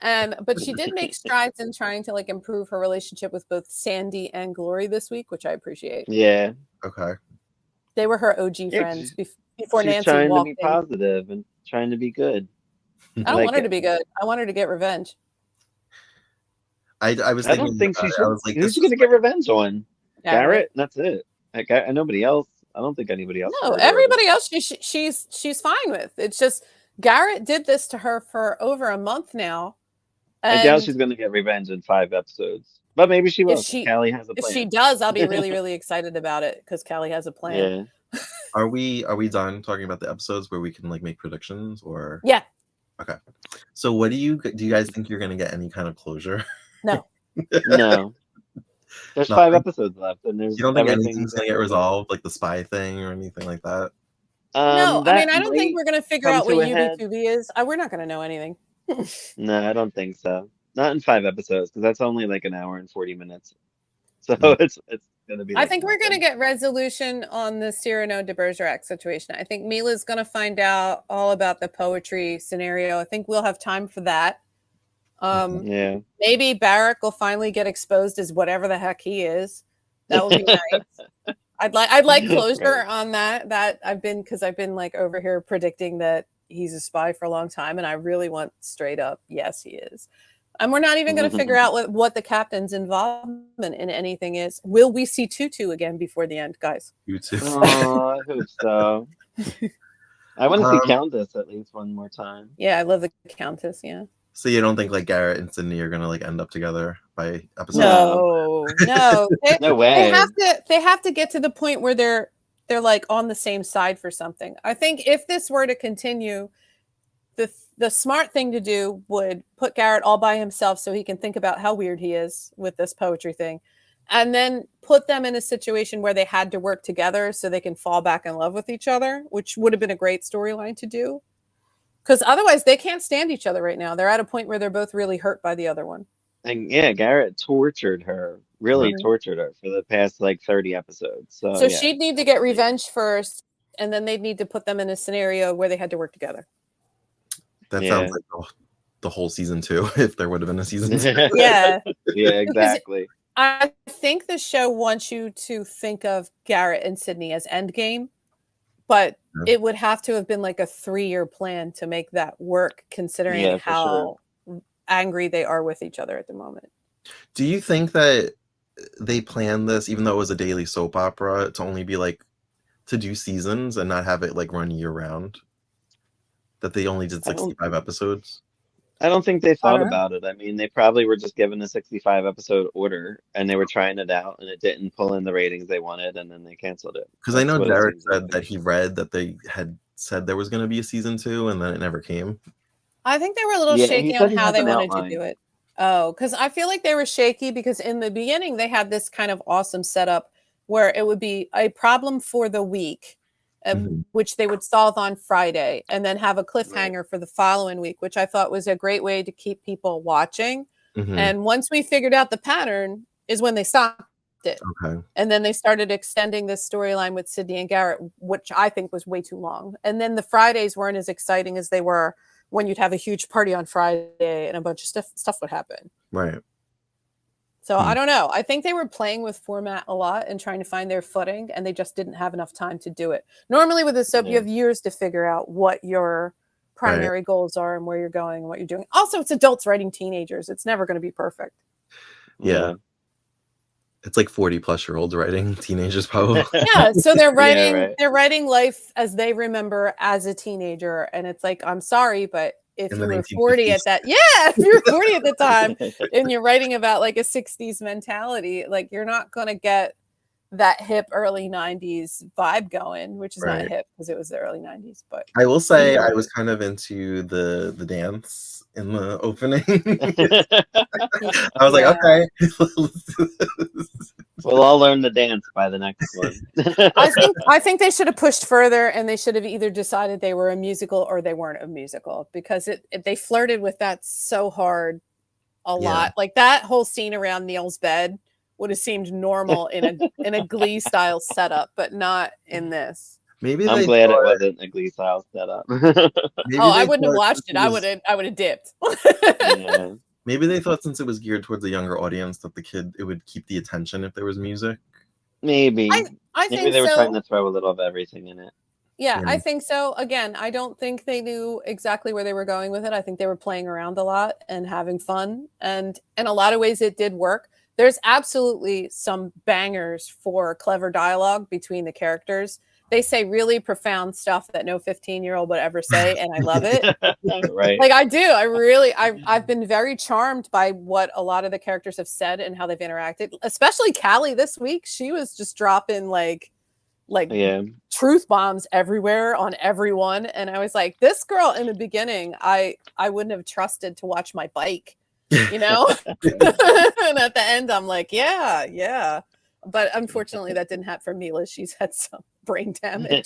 But she did make strides in trying to like improve her relationship with both Sandy and Glory this week, which I appreciate. Yeah. Okay. They were her OG Yeah, friends before she's Nancy trying to walked be in. positive and trying to be good. I don't like want her it. to be good. I want her to get revenge. I was I thinking don't think about she it. should. I was like, Who's this she is gonna get revenge on? Garrett. Garrett? That's it. Like, nobody else. I don't think anybody else. No, should get everybody revenge. else she's fine with. It's just Garrett did this to her for over a month now. I doubt And she's gonna get revenge in 5 episodes, but maybe she if will. 'Cause she Callie has a if she plan. does, I'll be really, really excited about it because Callie has a plan. Yeah. Are we done talking about the episodes where we can like make predictions or? Yeah. Okay. So what do you guys think you're gonna get any kind of closure? No. No. There's 5 Nothing? episodes left, and there's You don't think everything's anything's gonna get resolved, like the spy thing or anything like that? No, I mean, That I don't think might we're gonna figure come out what to a head. UB2B is. We're not gonna know anything. No, I don't think so. Not in 5 episodes, because that's only like an hour and 40 minutes. So Mm. it's gonna be I like think we're gonna nothing. get resolution on the Cyrano de Bergerac situation. I think Mila's gonna find out all about the poetry scenario. I think we'll have time for that. Yeah. Maybe Barrack will finally get exposed as whatever the heck he is. That would be nice. I'd like closure Right. on that. That I've been like over here predicting that he's a spy for a long time, and I really want straight up, yes, he is. And we're not even going to figure out what the captain's involvement in anything is. Will we see Tutu again before the end, guys? You too. Oh, I hope so. I want to see Countess at least one more time. Yeah, I love the Countess. Yeah. So you don't think like Garrett and Sydney are gonna like end up together by episode? No. No way. They have to get to the point where they're like on the same side for something. I think if this were to continue, the smart thing to do would put Garrett all by himself so he can think about how weird he is with this poetry thing, and then put them in a situation where they had to work together so they can fall back in love with each other, which would have been a great storyline to do. Because otherwise they can't stand each other right now. They're at a point where they're both really hurt by the other one. And yeah, Garrett tortured her, really tortured her for the past like 30 episodes. So yeah. She'd need to get revenge first, and then they'd need to put them in a scenario where they had to work together. That sounds like the whole season 2, if there would have been a season 2. Yeah. Yeah, exactly. I think the show wants you to think of Garrett and Sydney as endgame, but it would have to have been like a 3-year plan to make that work, considering how angry they are with each other at the moment. Do you think that they planned this, even though it was a daily soap opera, to only be like to do seasons and not have it like run year round? That they only did 65 episodes? I don't think they thought about it. I mean, they probably were just given a 65 episode order and they were trying it out and it didn't pull in the ratings they wanted and then they canceled it. Because I know Derek said that he read that they had said there was going to be a season 2 and then it never came. I think they were a little shaky on how they wanted to do it. Oh, because I feel like they were shaky because in the beginning they had this kind of awesome setup where it would be a problem for the week, which they would solve on Friday, and then have a cliffhanger for the following week, which I thought was a great way to keep people watching. And once we figured out the pattern is when they stopped it. And then they started extending this storyline with Sydney and Garrett, which I think was way too long. And then the Fridays weren't as exciting as they were when you'd have a huge party on Friday and a bunch of stuff would happen. Right. So I don't know. I think they were playing with format a lot and trying to find their footing, and they just didn't have enough time to do it. Normally with a soap, you have years to figure out what your primary goals are and where you're going and what you're doing. Also, it's adults writing teenagers. It's never going to be perfect. Yeah. It's like 40-plus-year-olds writing teenagers, probably. Yeah, so they're writing they're writing life as they remember as a teenager, and it's like, I'm sorry, but if you were 40 at that, if you're 40 at the time and you're writing about like a 60s mentality, like you're not going to get that hip early 90s vibe going, which is not Right. hip because it was the early 90s, but I will say Yeah. I was kind of into the dance in the opening. I was like, yeah. okay, let's do this. We'll all learn to dance by the next one. I think they should have pushed further, and they should have either decided they were a musical or they weren't a musical, because they flirted with that so hard a Yeah. lot. Like that whole scene around Neil's bed would have seemed normal in a Glee style setup, but not in this. Maybe I'm they glad it thought, wasn't a Glee style setup. maybe Oh, I they wouldn't have thought watched since it. I would have dipped. Yeah. maybe they thought since it was geared towards a younger audience that it would keep the attention if there was music. Maybe. I Maybe think they were so. trying to throw a little of everything in it. Yeah, Yeah. I think so. Again, I don't think they knew exactly where they were going with it. I think they were playing around a lot and having fun. And in a lot of ways, it did work. There's absolutely some bangers for clever dialogue between the characters. They say really profound stuff that no 15-year-old would ever say, and I love it. Right. Like I do. I've been very charmed by what a lot of the characters have said and how they've interacted. Especially Callie this week. She was just dropping like Yeah. truth bombs everywhere on everyone, and I was like, this girl in the beginning I wouldn't have trusted to watch my bike, you know. And at the end I'm like, yeah, but unfortunately that didn't happen for Mila. She's had some brain damage.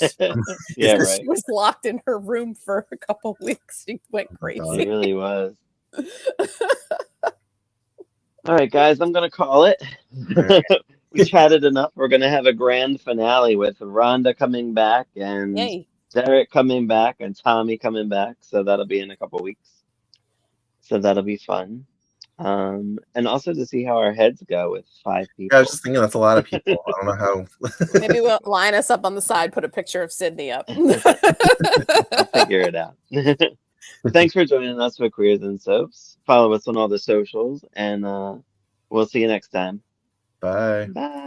Yeah, So right. she was locked in her room for a couple weeks. She went It crazy. really was. All right, guys, I'm gonna call it. We chatted enough. We're gonna have a grand finale with Rhonda coming back and Yay. Derek coming back and Tommy coming back. So that'll be in a couple weeks. So that'll be fun. And also to see how our heads go with 5 Yeah, I people. was just thinking that's a lot of people. I don't know how. Maybe we'll line us up on the side, put a picture of Sydney up. I'll figure it out. Thanks for joining us for Queers and Soaps. Follow us on all the socials, and we'll see you next time. Bye. Bye.